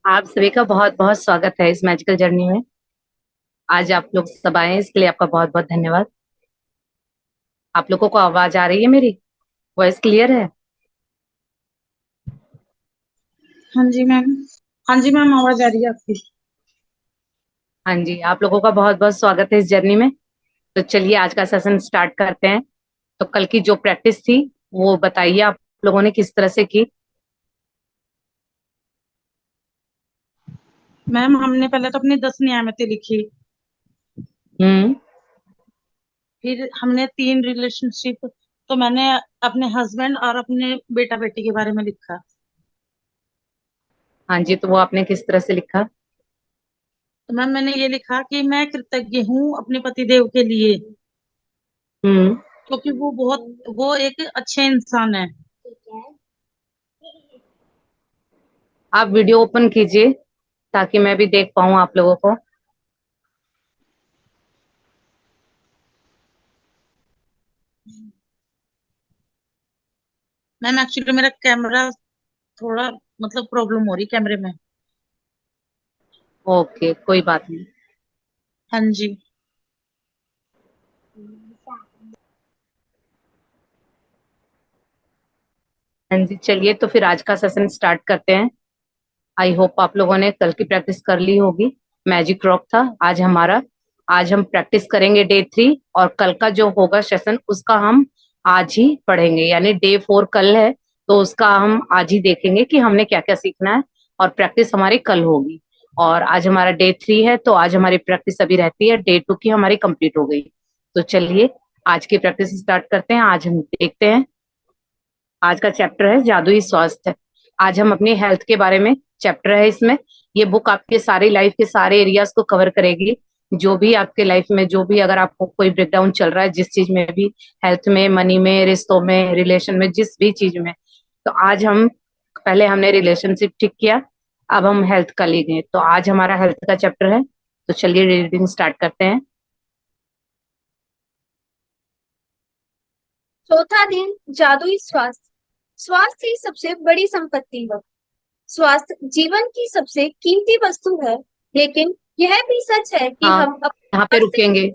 आप सभी का बहुत बहुत स्वागत है इस मैजिकल जर्नी में। आज आप लोग सब आए हैं, इसके लिए आपका बहुत बहुत धन्यवाद। आप लोगों को आवाज आ रही है मेरी? वॉइस क्लियर है? हाँ जी मैम। हाँ जी मैम, आवाज आ रही है आपकी। हाँ जी, आप लोगों का बहुत बहुत स्वागत है इस जर्नी में। तो चलिए आज का सेशन स्टार्ट करते हैं। तो कल की जो प्रैक्टिस थी वो बताइए आप लोगों ने किस तरह से की। मैम हमने पहले तो अपनी 10 नियामतें लिखी। हम्म। फिर हमने 3 रिलेशनशिप, तो मैंने अपने हस्बैंड और अपने बेटा बेटी के बारे में लिखा। हाँ जी, तो वो आपने किस तरह से लिखा? तो मैम मैंने ये लिखा कि मैं कृतज्ञ हूँ अपने पति देव के लिए, हम्म। क्योंकि वो एक अच्छे इंसान है। आप वीडियो ओपन कीजिए ताकि मैं भी देख पाऊँ आप लोगों को। मैम एक्चुअली मेरा कैमरा थोड़ा प्रॉब्लम हो रही कैमरे में। ओके, कोई बात नहीं। हाँ जी। हाँ जी, चलिए तो फिर आज का सेशन स्टार्ट करते हैं। आई होप आप लोगों ने कल की प्रैक्टिस कर ली होगी। मैजिक रॉक था आज हमारा। आज हम प्रैक्टिस करेंगे डे 3, और कल का जो होगा सेशन उसका हम आज ही पढ़ेंगे, यानी डे 4 कल है। तो उसका हम आज ही देखेंगे कि हमने क्या क्या सीखना है, और प्रैक्टिस हमारी कल होगी। और आज हमारा डे 3 है, तो आज हमारी प्रैक्टिस अभी रहती है। डे 2 की हमारी कंप्लीट हो गई। तो चलिए आज की प्रैक्टिस स्टार्ट करते हैं। आज हम देखते हैं, आज का चैप्टर है जादुई स्वास्थ्य। आज हम अपनी हेल्थ के बारे में चैप्टर है इसमें। ये बुक आपके सारी लाइफ के सारे एरियाज को कवर करेगी। जो भी आपके लाइफ में, जो भी अगर आपको कोई ब्रेकडाउन चल रहा है जिस चीज में भी, हेल्थ में, मनी में, रिश्तों में, रिलेशन में, जिस भी चीज में। तो आज हम, पहले हमने रिलेशनशिप ठीक किया, अब हम हेल्थ का लेंगे। तो आज हमारा हेल्थ का चैप्टर है। तो चलिए रीडिंग स्टार्ट करते हैं। चौथा दिन, जादुई स्वास्थ्य। स्वास्थ्य ही सबसे बड़ी संपत्ति है। स्वास्थ्य जीवन की सबसे कीमती वस्तु है, लेकिन यह भी सच है कि हाँ, हम अपने यहाँ पे स्वास्थ्य रुकेंगे।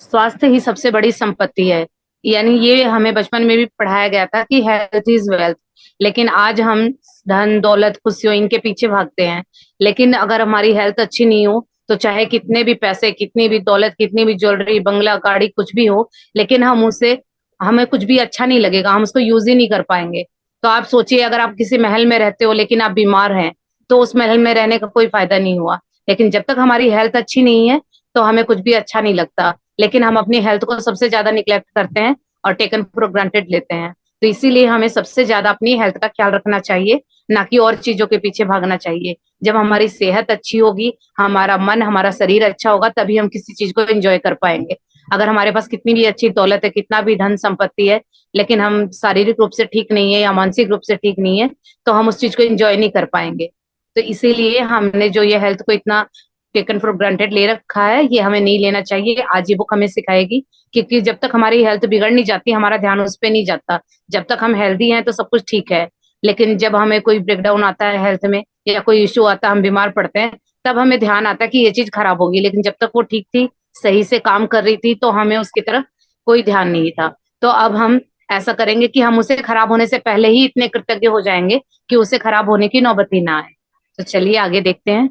स्वास्थ्य ही सबसे बड़ी संपत्ति है, यानी ये हमें बचपन में भी पढ़ाया गया था कि हेल्थ इज वेल्थ। लेकिन आज हम धन दौलत खुशियों इनके पीछे भागते हैं। लेकिन अगर हमारी हेल्थ अच्छी नहीं हो तो चाहे कितने भी पैसे, कितनी भी दौलत, कितनी भी ज्वेलरी, बंगला, गाड़ी कुछ भी हो, लेकिन हम उसे, हमें कुछ भी अच्छा नहीं लगेगा, हम उसको यूज ही नहीं कर पाएंगे। तो आप सोचिए, अगर आप किसी महल में रहते हो लेकिन आप बीमार हैं, तो उस महल में रहने का कोई फायदा नहीं हुआ। लेकिन जब तक हमारी हेल्थ अच्छी नहीं है तो हमें कुछ भी अच्छा नहीं लगता। लेकिन हम अपनी हेल्थ को सबसे ज्यादा निग्लेक्ट करते हैं और टेकन फॉर ग्रांटेड लेते हैं। तो इसीलिए हमें सबसे ज्यादा अपनी हेल्थ का ख्याल रखना चाहिए, ना कि और चीजों के पीछे भागना चाहिए। जब हमारी सेहत अच्छी होगी, हमारा मन, हमारा शरीर अच्छा होगा, तभी हम किसी चीज को एंजॉय कर पाएंगे। अगर हमारे पास कितनी भी अच्छी दौलत है, कितना भी धन संपत्ति है, लेकिन हम शारीरिक रूप से ठीक नहीं है या मानसिक रूप से ठीक नहीं है, तो हम उस चीज को एंजॉय नहीं कर पाएंगे। तो इसीलिए हमने जो ये हेल्थ को इतना टेकन फॉर ग्रांटेड ले रखा है, ये हमें नहीं लेना चाहिए। आज ये बुक हमें सिखाएगी, क्योंकि जब तक हमारी हेल्थ बिगड़ नहीं जाती हमारा ध्यान उस पर नहीं जाता। जब तक हम हेल्दी हैं तो सब कुछ ठीक है। लेकिन जब हमें कोई ब्रेकडाउन आता है हेल्थ में, या कोई इश्यू आता है, हम बीमार पड़ते हैं, तब हमें ध्यान आता है कि ये चीज खराब होगी। लेकिन जब तक वो ठीक थी, सही से काम कर रही थी, तो हमें उसकी तरफ कोई ध्यान नहीं था। तो अब हम ऐसा करेंगे कि हम उसे खराब होने से पहले ही इतने कृतज्ञ हो जाएंगे कि उसे खराब होने की नौबत ही ना आए। तो चलिए आगे देखते हैं।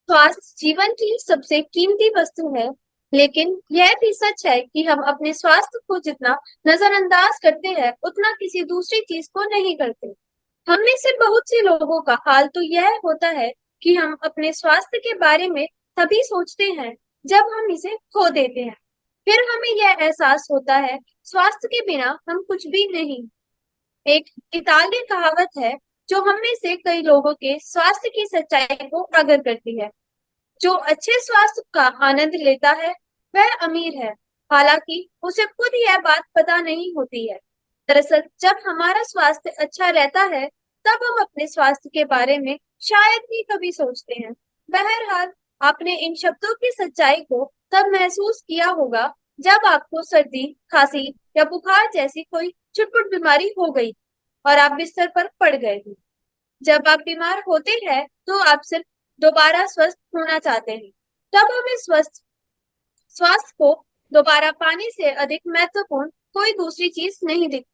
स्वास्थ्य जीवन की सबसे कीमती वस्तु है, लेकिन यह भी सच है कि हम अपने स्वास्थ्य को जितना नजरअंदाज करते हैं, उतना किसी दूसरी चीज को नहीं करते। हम में से बहुत से लोगों का हाल तो यह होता है कि हम अपने स्वास्थ्य के बारे में तभी सोचते हैं जब हम इसे खो देते हैं। फिर हमें यह एहसास होता है, स्वास्थ्य के बिना हम कुछ भी नहीं। एक इतालवी कहावत है जो हम में से कई लोगों के स्वास्थ्य की सच्चाई को उजागर करती है। जो अच्छे स्वास्थ्य का आनंद लेता है वह अमीर है, हालांकि उसे खुद यह बात पता नहीं होती है। दरअसल जब हमारा स्वास्थ्य अच्छा रहता है, तब हम अपने स्वास्थ्य के बारे में शायद ही कभी सोचते हैं। बहरहाल, आपने इन शब्दों की सच्चाई को तब महसूस किया होगा जब आपको सर्दी, खांसी या बुखार जैसी कोई छुटपुट बीमारी हो गई और आप बिस्तर पर पड़ गए थे। जब आप बीमार होते हैं तो आप सिर्फ दोबारा स्वस्थ होना चाहते हैं। तब हमें स्वास्थ्य को दोबारा पाने से अधिक महत्वपूर्ण कोई दूसरी चीज नहीं दिखती।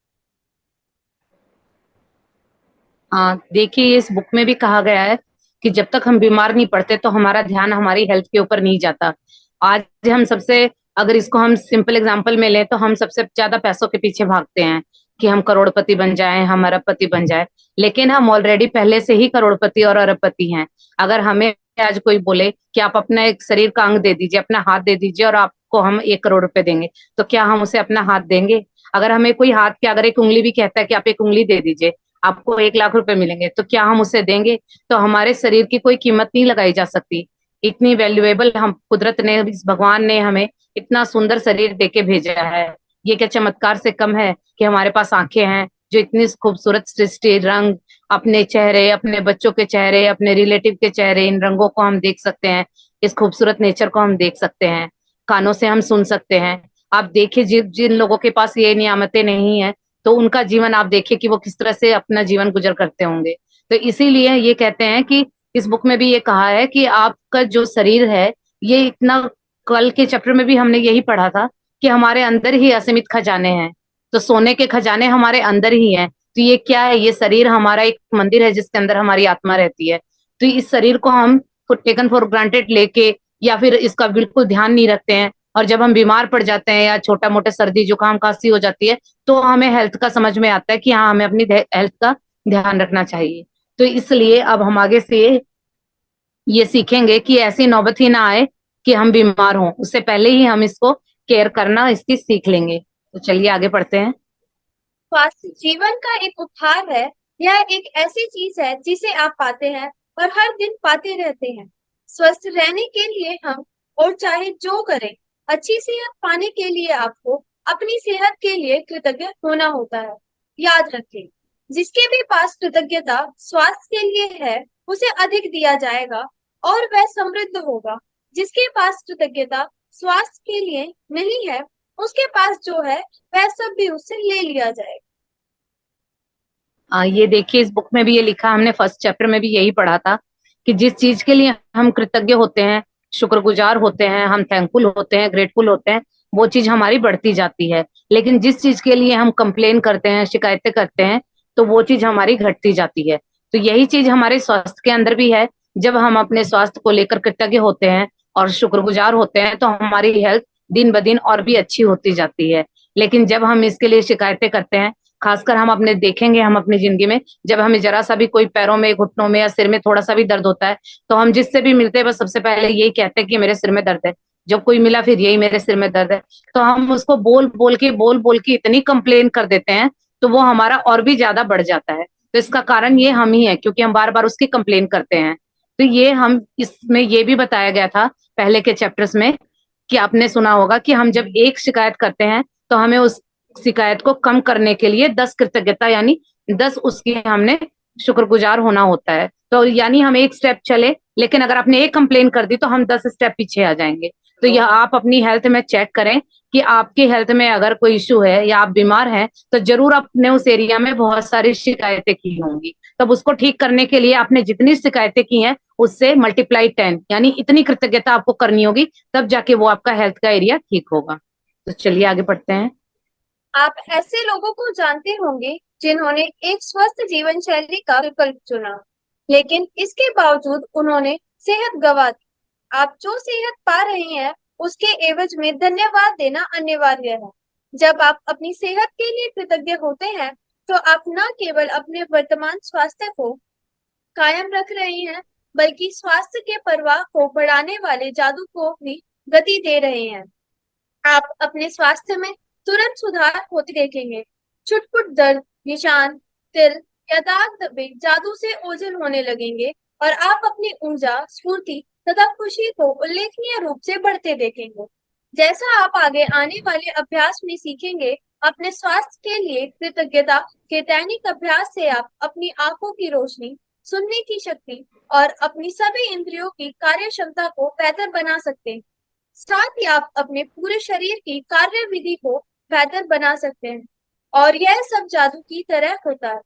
देखिए इस बुक में भी कहा गया है कि जब तक हम बीमार नहीं पड़ते तो हमारा ध्यान हमारी हेल्थ के ऊपर नहीं जाता। आज हम सबसे, अगर इसको हम सिंपल एग्जांपल में लें तो हम सबसे ज्यादा पैसों के पीछे भागते हैं कि हम करोड़पति बन जाएं, हम अरबपति बन जाएं। लेकिन हम ऑलरेडी पहले से ही करोड़पति और अरबपति हैं। अगर हमें आज कोई बोले कि आप अपना एक शरीर का अंग दे दीजिए, अपना हाथ दे दीजिए और आपको हम 1 करोड़ रुपए देंगे, तो क्या हम उसे अपना हाथ देंगे? अगर हमें कोई हाथ की अगर एक उंगली भी कहता है कि आप एक उंगली दे दीजिए, आपको 1 लाख रुपए मिलेंगे, तो क्या हम उसे देंगे? तो हमारे शरीर की कोई कीमत नहीं लगाई जा सकती। इतनी वैल्यूएबल हम कुदरत ने, इस भगवान ने हमें इतना सुंदर शरीर देके भेजा है। ये क्या चमत्कार से कम है कि हमारे पास आंखें हैं जो इतनी खूबसूरत सृष्टि, रंग, अपने चेहरे, अपने बच्चों के चेहरे, अपने रिलेटिव के चेहरे, इन रंगों को हम देख सकते हैं, इस खूबसूरत नेचर को हम देख सकते हैं, कानों से हम सुन सकते हैं। आप देखिए जिन जिन लोगों के पास ये नियामतें नहीं है, तो उनका जीवन आप देखिए कि वो किस तरह से अपना जीवन गुजर करते होंगे। तो इसीलिए ये कहते हैं कि इस बुक में भी ये कहा है कि आपका जो शरीर है, ये इतना, कल के चैप्टर में भी हमने यही पढ़ा था कि हमारे अंदर ही असीमित खजाने हैं। तो सोने के खजाने हमारे अंदर ही हैं। तो ये क्या है? ये शरीर हमारा एक मंदिर है जिसके अंदर हमारी आत्मा रहती है। तो इस शरीर को हम टेकन फॉर ग्रांटेड लेके, या फिर इसका बिल्कुल ध्यान नहीं रखते हैं, और जब हम बीमार पड़ जाते हैं या छोटा मोटा सर्दी जुकाम खांसी हो जाती है, तो हमें हेल्थ का समझ में आता है कि हाँ, हमें अपनी हेल्थ का ध्यान रखना चाहिए। तो इसलिए अब हम आगे से ये सीखेंगे कि ऐसी नौबत ही ना आए कि हम बीमार हों, उससे पहले ही हम इसको केयर करना इसकी सीख लेंगे। तो चलिए आगे पढ़ते हैं। स्वास्थ्य जीवन का एक उपहार है। यह एक ऐसी चीज है जिसे आप पाते हैं और हर दिन पाते रहते हैं। स्वस्थ रहने के लिए हम और चाहे जो करें, अच्छी सेहत पाने के लिए आपको अपनी सेहत के लिए कृतज्ञ होना होता है। याद रखें, जिसके भी पास कृतज्ञता स्वास्थ्य के लिए है, उसे अधिक दिया जाएगा और वह समृद्ध होगा। जिसके पास कृतज्ञता स्वास्थ्य के लिए नहीं है, उसके पास जो है वह सब भी उससे ले लिया जाएगा। ये देखिए इस बुक में भी ये लिखा, हमने फर्स्ट चैप्टर में भी यही पढ़ा था कि जिस चीज के लिए हम कृतज्ञ होते हैं, शुक्रगुजार होते हैं, हम थैंकफुल होते हैं, ग्रेटफुल होते हैं, वो चीज हमारी बढ़ती जाती है। लेकिन जिस चीज के लिए हम कंप्लेन करते हैं, शिकायतें करते हैं, तो वो चीज हमारी घटती जाती है। तो यही चीज हमारे स्वास्थ्य के अंदर भी है। जब हम अपने स्वास्थ्य को लेकर कृतज्ञ होते हैं और शुक्रगुजार होते हैं, तो हमारी हेल्थ दिन ब दिन और भी अच्छी होती जाती है। लेकिन जब हम इसके लिए शिकायतें करते हैं, खासकर हम अपने देखेंगे, हम अपनी जिंदगी में जब हमें जरा सा भी कोई पैरों में, घुटनों में या सिर में थोड़ा सा भी दर्द होता है, तो हम जिससे भी मिलते हैं बस सबसे पहले यही कहते हैं कि मेरे सिर में दर्द है। जब कोई मिला फिर यही, मेरे सिर में दर्द है। तो हम उसको बोल बोल के इतनी कंप्लेन कर देते हैं, तो वो हमारा और भी ज्यादा बढ़ जाता है। तो इसका कारण ये हम ही है, क्योंकि हम बार बार उसकी कंप्लेन करते हैं। तो ये हम, इसमें ये भी बताया गया था पहले के चैप्टर्स में कि आपने सुना होगा कि हम जब एक शिकायत करते हैं, तो हमें उस शिकायत को कम करने के लिए 10 कृतज्ञता, यानी 10 उसकी हमने शुक्रगुजार होना होता है। तो यानी हम एक स्टेप चले, लेकिन अगर आपने एक कंप्लेन कर दी तो हम 10 स्टेप पीछे आ जाएंगे। तो यह आप अपनी हेल्थ में चेक करें कि आपकी हेल्थ में अगर कोई इश्यू है या आप बीमार हैं, तो जरूर आपने उस एरिया में बहुत सारी शिकायतें की होंगी। तब उसको ठीक करने के लिए आपने जितनी शिकायतें की हैं उससे मल्टीप्लाई 10, यानी इतनी कृतज्ञता आपको करनी होगी, तब जाके वो आपका हेल्थ का एरिया ठीक होगा। तो चलिए आगे बढ़ते हैं। आप ऐसे लोगों को जानते होंगे जिन्होंने एक स्वस्थ जीवन शैली का विकल्प चुना, लेकिन इसके बावजूद उन्होंने सेहत गंवा दी। आप जो सेहत पा रहे हैं, उसके एवज में धन्यवाद देना अनिवार्य है। जब आप अपनी सेहत के लिए कृतज्ञ होते हैं, तो आप न केवल अपने वर्तमान स्वास्थ्य को कायम रख रहे हैं, बल्कि स्वास्थ्य के प्रवाह को बढ़ाने वाले जादू को भी गति दे रहे हैं। आप अपने स्वास्थ्य में तुरंत सुधार होते देखेंगे। छुटपुट दर्द, निशान, तिल या दाग धब्बे जादू से ओझल होने लगेंगे और आप अपनी ऊर्जा, स्फूर्ति तथा खुशी को उल्लेखनीय रूप से बढ़ते देखेंगे। जैसा आप आगे आने वाले अभ्यास में सीखेंगे, अपने स्वास्थ्य के लिए कृतज्ञता के दैनिक अभ्यास से आप अपनी आंखों की रोशनी, सुनने की शक्ति और अपनी सभी इंद्रियों की कार्य क्षमता को बेहतर बना सकते हैं। साथ ही आप अपने पूरे शरीर की कार्यविधि को बेहतर बना सकते हैं और यह सब जादू की तरह होता है।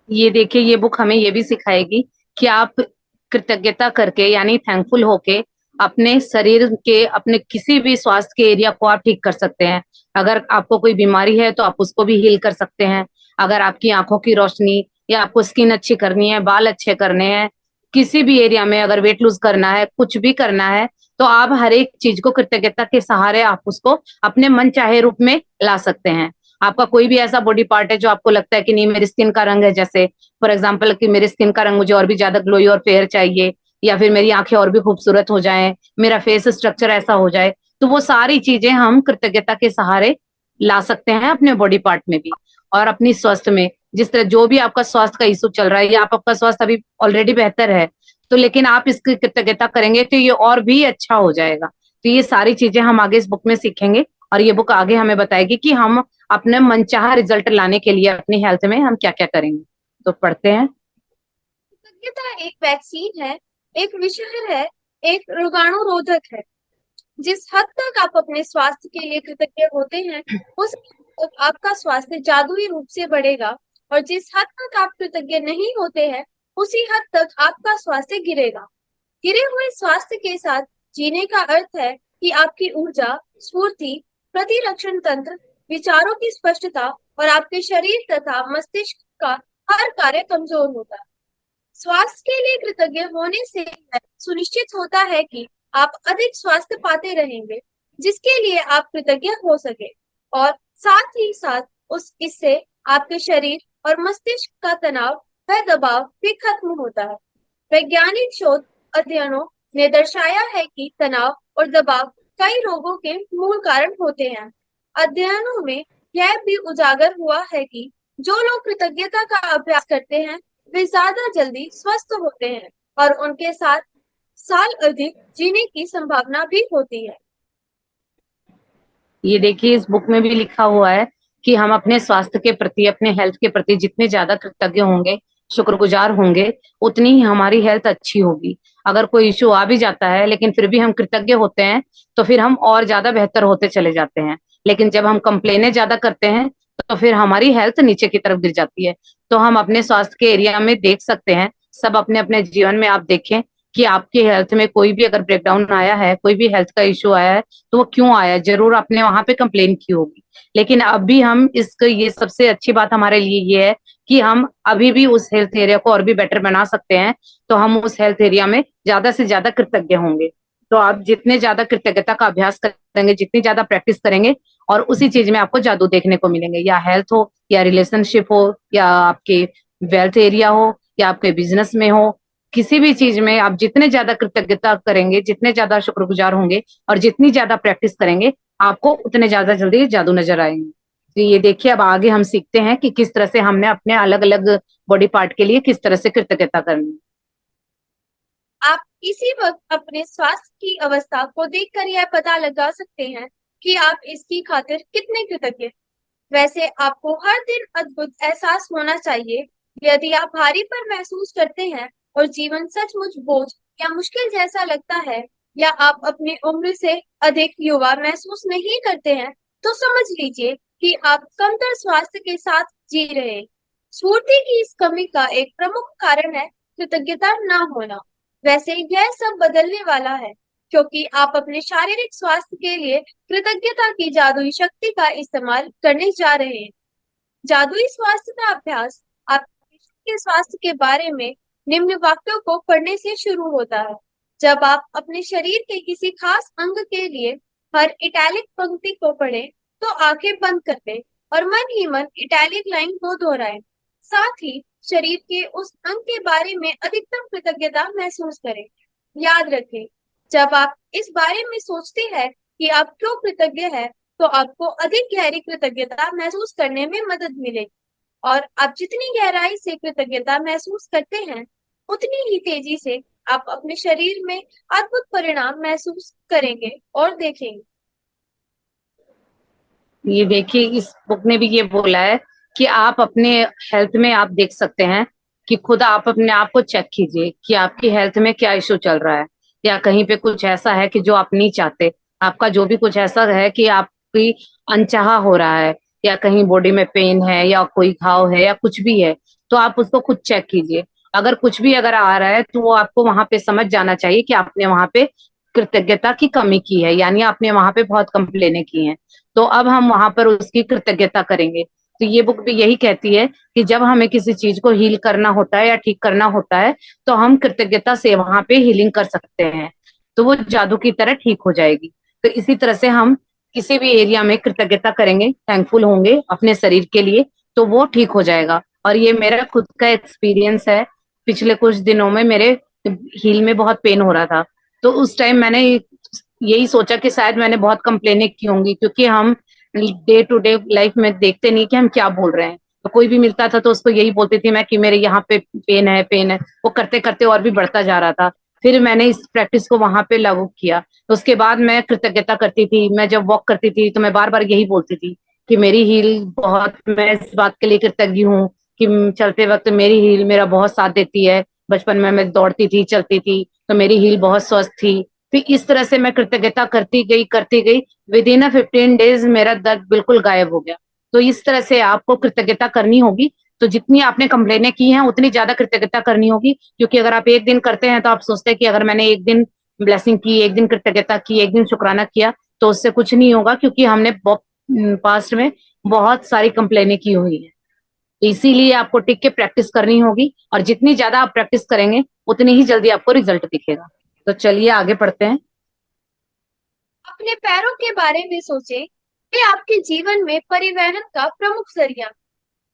ये देखिए, ये बुक हमें ये भी सिखाएगी कि आप कृतज्ञता करके यानी थैंकफुल होके अपने शरीर के अपने किसी भी स्वास्थ्य के एरिया को आप ठीक कर सकते हैं। अगर आपको कोई बीमारी है तो आप उसको भी हील कर सकते हैं। अगर आपकी आंखों की रोशनी या आपको स्किन अच्छी करनी है, बाल अच्छे करने हैं, किसी भी एरिया में अगर वेट लूज करना है, कुछ भी करना है, तो आप हर एक चीज को कृतज्ञता के सहारे आप उसको अपने मन चाहे रूप में ला सकते हैं। आपका कोई भी ऐसा बॉडी पार्ट है जो आपको लगता है कि नहीं मेरी स्किन का रंग है, जैसे फॉर एग्जाम्पल कि मेरी स्किन का रंग मुझे और भी ज्यादा ग्लोई और फेयर चाहिए, या फिर मेरी आंखें और भी खूबसूरत हो जाएं, मेरा फेस स्ट्रक्चर ऐसा हो जाए, तो वो सारी चीजें हम कृतज्ञता के सहारे ला सकते हैं अपने बॉडी पार्ट में भी। और अपनी स्वास्थ्य में जिस तरह जो भी आपका स्वास्थ्य का इशू चल रहा है या आपका स्वास्थ्य अभी ऑलरेडी बेहतर है, तो लेकिन आप इसकी कृतज्ञता करेंगे तो ये और भी अच्छा हो जाएगा। तो ये सारी चीजें हम आगे इस बुक में सीखेंगे, और ये बुक आगे हमें बताएगी कि हम अपने मनचाहा रिजल्ट लाने के लिए अपनी हेल्थ में हम क्या क्या करेंगे। तो पढ़ते हैं। कृतज्ञता एक वैक्सीन है, एक विषहर है, एक रोगाणु रोधक है। जिस हद तक आप अपने स्वास्थ्य के लिए कृतज्ञ होते हैं, उस हद तक आपका स्वास्थ्य जादुई रूप से बढ़ेगा, और जिस हद तक आप कृतज्ञ नहीं होते हैं, उसी हद तक आपका स्वास्थ्य गिरेगा। गिरे हुए स्वास्थ्य के साथ जीने का अर्थ है कि आपकी ऊर्जा, स्फूर्ति, प्रतिरक्षण तंत्र, विचारों की स्पष्टता और आपके शरीर तथा मस्तिष्क का हर कार्य कमजोर होता है। स्वास्थ्य के लिए कृतज्ञ होने से यह सुनिश्चित होता है कि आप अधिक स्वास्थ्य पाते रहेंगे, जिसके लिए आप कृतज्ञ हो सके, और साथ ही साथ उस इससे आपके शरीर और मस्तिष्क का तनाव व दबाव भी खत्म होता है। वैज्ञानिक शोध अध्ययनों ने दर्शाया है कि तनाव और दबाव कई रोगों के मूल कारण होते हैं। अध्ययनों में यह भी उजागर हुआ है कि जो लोग कृतज्ञता का अभ्यास करते हैं, वे ज्यादा जल्दी स्वस्थ होते हैं और उनके साथ साल अधिक जीने की संभावना भी होती है। ये देखिए, इस बुक में भी लिखा हुआ है कि हम अपने स्वास्थ्य के प्रति, अपने हेल्थ के प्रति जितने ज्यादा कृतज्ञ होंगे, शुक्रगुजार होंगे, उतनी ही हमारी हेल्थ अच्छी होगी। अगर कोई इश्यू आ भी जाता है लेकिन फिर भी हम कृतज्ञ होते हैं, तो फिर हम और ज्यादा बेहतर होते चले जाते हैं। लेकिन जब हम कंप्लेने ज्यादा करते हैं तो फिर हमारी हेल्थ नीचे की तरफ गिर जाती है। तो हम अपने स्वास्थ्य के एरिया में देख सकते हैं, सब अपने अपने जीवन में आप देखें कि आपकी हेल्थ में कोई भी अगर ब्रेकडाउन आया है, कोई भी हेल्थ का इश्यू आया है, तो वो क्यों आया, जरूर आपने वहां पे कंप्लेन की होगी। लेकिन अभी हम इसको, ये सबसे अच्छी बात हमारे लिए ये है कि हम अभी भी उस हेल्थ एरिया को और भी बेटर बना सकते हैं। तो हम उस हेल्थ एरिया में ज्यादा से ज्यादा कृतज्ञ होंगे। तो आप जितने ज्यादा कृतज्ञता का अभ्यास करेंगे, जितनी ज्यादा प्रैक्टिस करेंगे, और उसी चीज में आपको जादू देखने को मिलेंगे, या हेल्थ हो, या रिलेशनशिप हो, या आपके वेल्थ एरिया हो, या आपके बिजनेस में हो, किसी भी चीज में आप जितने ज्यादा कृतज्ञता करेंगे, जितने ज्यादा शुक्रगुजार होंगे, और जितनी ज्यादा प्रैक्टिस करेंगे, आपको उतने ज्यादा जल्दी जादू नजर आएंगे। तो ये देखिए, अब आगे हम सीखते हैं कि किस तरह से हमने अपने अलग अलग बॉडी पार्ट के लिए किस तरह से कृतज्ञता करनी है। आप इसी वक्त अपने स्वास्थ्य की अवस्था को देखकर यह पता लगा सकते हैं कि आप इसकी खातिर कितने कृतज्ञ हैं। वैसे आपको हर दिन अद्भुत एहसास होना चाहिए। यदि आप भारीपन महसूस करते हैं और जीवन सचमुच बोझ या मुश्किल जैसा लगता है, या आप अपनी उम्र से अधिक युवा महसूस नहीं करते हैं, तो समझ लीजिए कि आप कमतर स्वास्थ्य के साथ जी रहे हैं। स्फूर्ति की इस कमी का एक प्रमुख कारण है कृतज्ञता न होना। वैसे यह सब बदलने वाला है, क्योंकि आप अपने शारीरिक स्वास्थ्य के लिए कृतज्ञता की जादुई शक्ति का इस्तेमाल करने जा रहे हैं। जादुई स्वास्थ्य का अभ्यास आपके स्वास्थ्य के बारे में निम्न वाक्यों को पढ़ने से शुरू होता है। जब आप अपने शरीर के किसी खास अंग के लिए हर इटैलिक पंक्ति को पढ़ें, तो आंखें बंद कर लें और मन ही मन इटैलिक लाइन को दोहराएं। साथ ही शरीर के उस अंग के बारे में अधिकतम कृतज्ञता महसूस करें। याद रखें, जब आप इस बारे में सोचते हैं कि आप क्यों कृतज्ञ हैं, तो आपको अधिक गहरी कृतज्ञता महसूस करने में मदद मिलेगी। और आप जितनी गहराई से कृतज्ञता महसूस करते हैं, उतनी ही तेजी से आप अपने शरीर में अद्भुत परिणाम महसूस करेंगे और देखेंगे। ये देखिए, इस बुक ने भी ये बोला है कि आप अपने हेल्थ में आप देख सकते हैं कि खुद आप अपने आप को चेक कीजिए कि आपकी हेल्थ में क्या इशू चल रहा है, या कहीं पे कुछ ऐसा है कि जो आप नहीं चाहते, आपका जो भी कुछ ऐसा है कि आपकी अनचाहा हो रहा है, या कहीं बॉडी में पेन है या कोई घाव है या कुछ भी है, तो आप उसको खुद चेक कीजिए। अगर कुछ भी अगर आ रहा है तो वो आपको वहां पे समझ जाना चाहिए कि आपने वहां पे कृतज्ञता की कमी की है, यानी आपने वहां पे बहुत कंप्लेनें की हैं। तो अब हम वहां पर उसकी कृतज्ञता करेंगे। तो ये बुक भी यही कहती है कि जब हमें किसी चीज को हील करना होता है या ठीक करना होता है, तो हम कृतज्ञता से वहां पे हीलिंग कर सकते हैं, तो वो जादू की तरह ठीक हो जाएगी। तो इसी तरह से हम किसी भी एरिया में कृतज्ञता करेंगे, थैंकफुल होंगे अपने शरीर के लिए, तो वो ठीक हो जाएगा। और ये मेरा खुद का एक्सपीरियंस है। पिछले कुछ दिनों में मेरे हील में बहुत पेन हो रहा था, तो उस टाइम मैंने यही सोचा कि शायद मैंने बहुत कंप्लेनें की होंगी, क्योंकि हम डे टू डे लाइफ में देखते नहीं कि हम क्या बोल रहे हैं। तो कोई भी मिलता था तो उसको यही बोलती थी मैं कि मेरे यहाँ पे पेन है, पेन है। वो करते करते और भी बढ़ता जा रहा था। फिर मैंने इस प्रैक्टिस को वहां पे लागू किया, तो उसके बाद मैं कृतज्ञता करती थी। मैं जब वॉक करती थी तो मैं बार बार यही बोलती थी कि मेरी हील बहुत, मैं इस बात के लिए कृतज्ञ हूँ कि चलते वक्त मेरी हील मेरा बहुत साथ देती है। बचपन में मैं दौड़ती थी, चलती थी, तो मेरी हील बहुत स्वस्थ थी। फिर इस तरह से मैं कृतज्ञता करती गई। विद इन 15 डेज मेरा दर्द बिल्कुल गायब हो गया। तो इस तरह से आपको कृतज्ञता करनी होगी। तो जितनी आपने कंप्लेनें की हैं उतनी ज्यादा कृतज्ञता करनी होगी, क्योंकि अगर आप एक दिन करते हैं तो आप सोचते हैं कि अगर मैंने एक दिन ब्लेसिंग की, एक दिन कृतज्ञता की, एक दिन शुक्राना किया, तो उससे कुछ नहीं होगा, क्योंकि हमने पास्ट में बहुत सारी कंप्लेनें की हुई है। तो इसीलिए आपको टिक के प्रैक्टिस करनी होगी, और जितनी ज्यादा आप प्रैक्टिस करेंगे उतनी ही जल्दी आपको रिजल्ट दिखेगा। तो चलिए आगे पढ़ते हैं। अपने पैरों के बारे में सोचें। वे आपके जीवन में परिवहन का प्रमुख जरिया।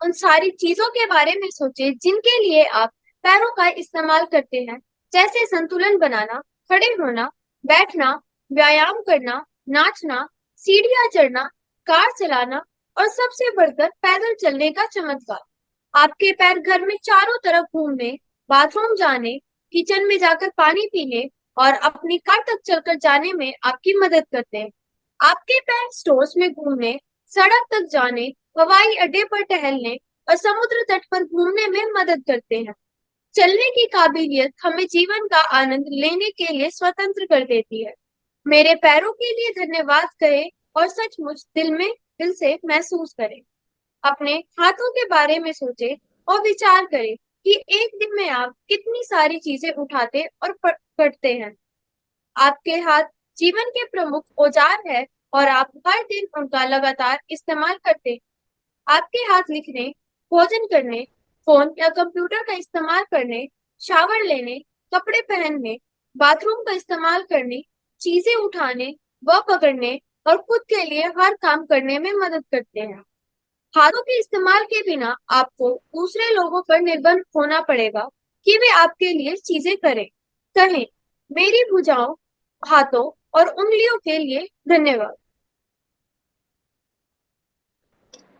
उन सारी चीजों के बारे में सोचें जिनके लिए आप पैरों का इस्तेमाल करते हैं, जैसे संतुलन बनाना, खड़े होना, बैठना, व्यायाम करना, नाचना, सीढ़ियां चढ़ना, कार चलाना और सबसे बढ़कर पैदल चलने का चमत्कार। आपके पैर घर में चारों तरफ घूमने, बाथरूम जाने, किचन में जाकर पानी पीने और अपनी कार तक चलकर जाने में आपकी मदद करते हैं। आपके पैर स्टोर्स में घूमने, सड़क तक जाने, हवाई अड्डे पर टहलने और समुद्र तट पर घूमने में मदद करते हैं। चलने की काबिलियत हमें जीवन का आनंद लेने के लिए स्वतंत्र कर देती है। मेरे पैरों के लिए धन्यवाद करें और सचमुच दिल से महसूस करें। अपने हाथों के बारे में सोचें और विचार करें कि एक दिन में आप कितनी सारी चीजें उठाते और पढ़ते हैं। आपके हाथ जीवन के प्रमुख औजार है और आप हर दिन उनका लगातार इस्तेमाल करते हैं। आपके हाथ लिखने, भोजन करने, फोन या कंप्यूटर का इस्तेमाल करने, शावर लेने, कपड़े पहनने, बाथरूम का इस्तेमाल करने, चीजें उठाने, व पकड़ने और खुद के लिए हर काम करने में मदद करते हैं। हाथों के इस्तेमाल के बिना आपको दूसरे लोगों पर निर्भर होना पड़ेगा कि वे आपके लिए चीजें करें। कहें, मेरी भुजाओं, हाथों और उंगलियों के लिए धन्यवाद।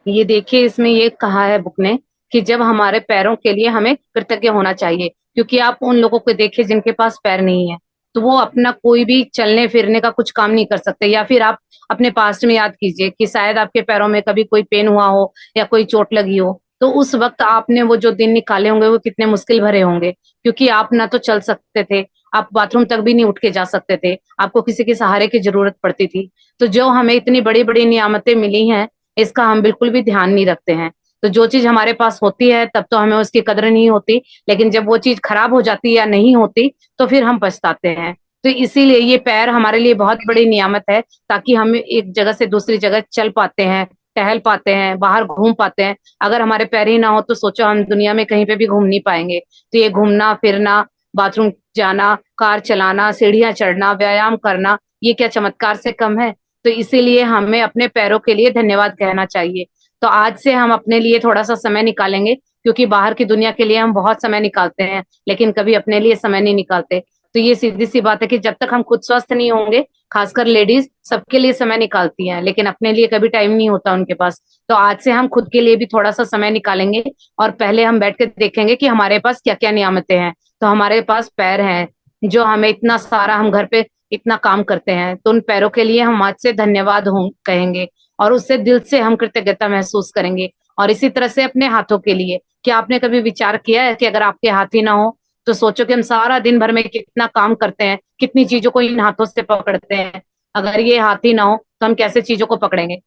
ये देखिए, इसमें ये कहा है बुक ने कि जब हमारे पैरों के लिए हमें कृतज्ञ होना चाहिए, क्योंकि आप उन लोगों को देखिए जिनके पास पैर नहीं है, तो वो अपना कोई भी चलने फिरने का कुछ काम नहीं कर सकते। या फिर आप अपने पास्ट में याद कीजिए कि शायद आपके पैरों में कभी कोई पेन हुआ हो या कोई चोट लगी हो, तो उस वक्त आपने वो जो दिन निकाले होंगे वो कितने मुश्किल भरे होंगे, क्योंकि आप ना तो चल सकते थे, आप बाथरूम तक भी नहीं उठ के जा सकते थे, आपको किसी के सहारे की जरूरत पड़ती थी। तो जो हमें इतनी बड़ी बड़ी नियामतें मिली हैं, इसका हम बिल्कुल भी ध्यान नहीं रखते हैं। तो जो चीज हमारे पास होती है तब तो हमें उसकी कदर नहीं होती, लेकिन जब वो चीज खराब हो जाती है या नहीं होती, तो फिर हम पछताते हैं। तो इसीलिए ये पैर हमारे लिए बहुत बड़ी नियामत है, ताकि हम एक जगह से दूसरी जगह चल पाते हैं, टहल पाते हैं, बाहर घूम पाते हैं। अगर हमारे पैर ही ना हो तो सोचो हम दुनिया में कहीं पे भी घूम नहीं पाएंगे। तो ये घूमना फिरना, बाथरूम जाना, कार चलाना, सीढ़ियां चढ़ना, व्यायाम करना, ये क्या चमत्कार से कम है? तो इसीलिए हमें अपने पैरों के लिए धन्यवाद कहना चाहिए। तो आज से हम अपने लिए थोड़ा सा समय निकालेंगे, क्योंकि बाहर की दुनिया के लिए हम बहुत समय निकालते हैं, लेकिन कभी अपने लिए समय नहीं निकालते। तो ये सीधी सी बात है कि जब तक हम खुद स्वस्थ नहीं होंगे, खासकर लेडीज सबके लिए समय निकालती हैं, लेकिन अपने लिए कभी टाइम नहीं होता उनके पास। तो आज से हम खुद के लिए भी थोड़ा सा समय निकालेंगे, और पहले हम बैठ के देखेंगे कि हमारे पास क्या क्या नियामतें हैं। तो हमारे पास पैर हैं, जो हमें इतना सारा, हम घर पे इतना काम करते हैं, तो उन पैरों के लिए हम आज से धन्यवाद हो कहेंगे, और उससे दिल से हम कृतज्ञता महसूस करेंगे। और इसी तरह से अपने हाथों के लिए, क्या आपने कभी विचार किया है कि अगर आपके हाथ ही ना हो तो सोचो कि हम सारा दिन भर में कितना काम करते हैं, कितनी चीजों को इन हाथों से पकड़ते हैं। अगर ये हाथ ही ना हो तो हम कैसे चीजों को पकड़ेंगे।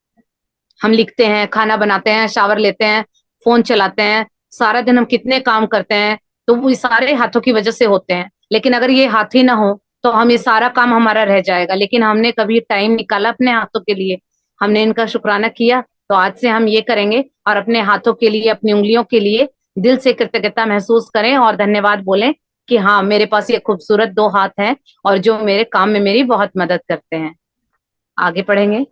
हम लिखते हैं, खाना बनाते हैं, शावर लेते हैं, फोन चलाते हैं, सारा दिन हम कितने काम करते हैं, तो वो सारे हाथों की वजह से होते हैं। लेकिन अगर ये हाथ ही ना हो तो हम ये सारा काम हमारा रह जाएगा। लेकिन हमने कभी टाइम निकाला अपने हाथों के लिए, हमने इनका शुक्राना किया, तो आज से हम ये करेंगे और अपने हाथों के लिए, अपनी उंगलियों के लिए दिल से कृतज्ञता महसूस करें और धन्यवाद बोलें कि हाँ, मेरे पास ये खूबसूरत दो हाथ हैं और जो मेरे काम में मेरी बहुत मदद करते हैं। आगे पढ़ेंगे।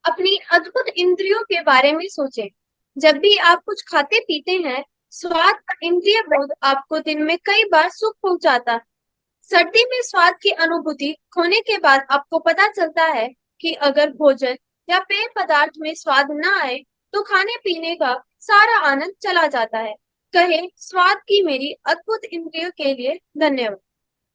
अपनी अद्भुत इंद्रियों के बारे में सोचें। जब भी आप कुछ खाते पीते हैं, स्वाद का इंद्रिय बोध आपको दिन में कई बार सुख पहुंचाता है। सर्दी में स्वाद की अनुभूति खोने के बाद आपको पता चलता है कि अगर भोजन या पेय पदार्थ में स्वाद न आए तो खाने पीने का सारा आनंद चला जाता है। कहें, स्वाद की मेरी अद्भुत इंद्रियों के लिए धन्यवाद।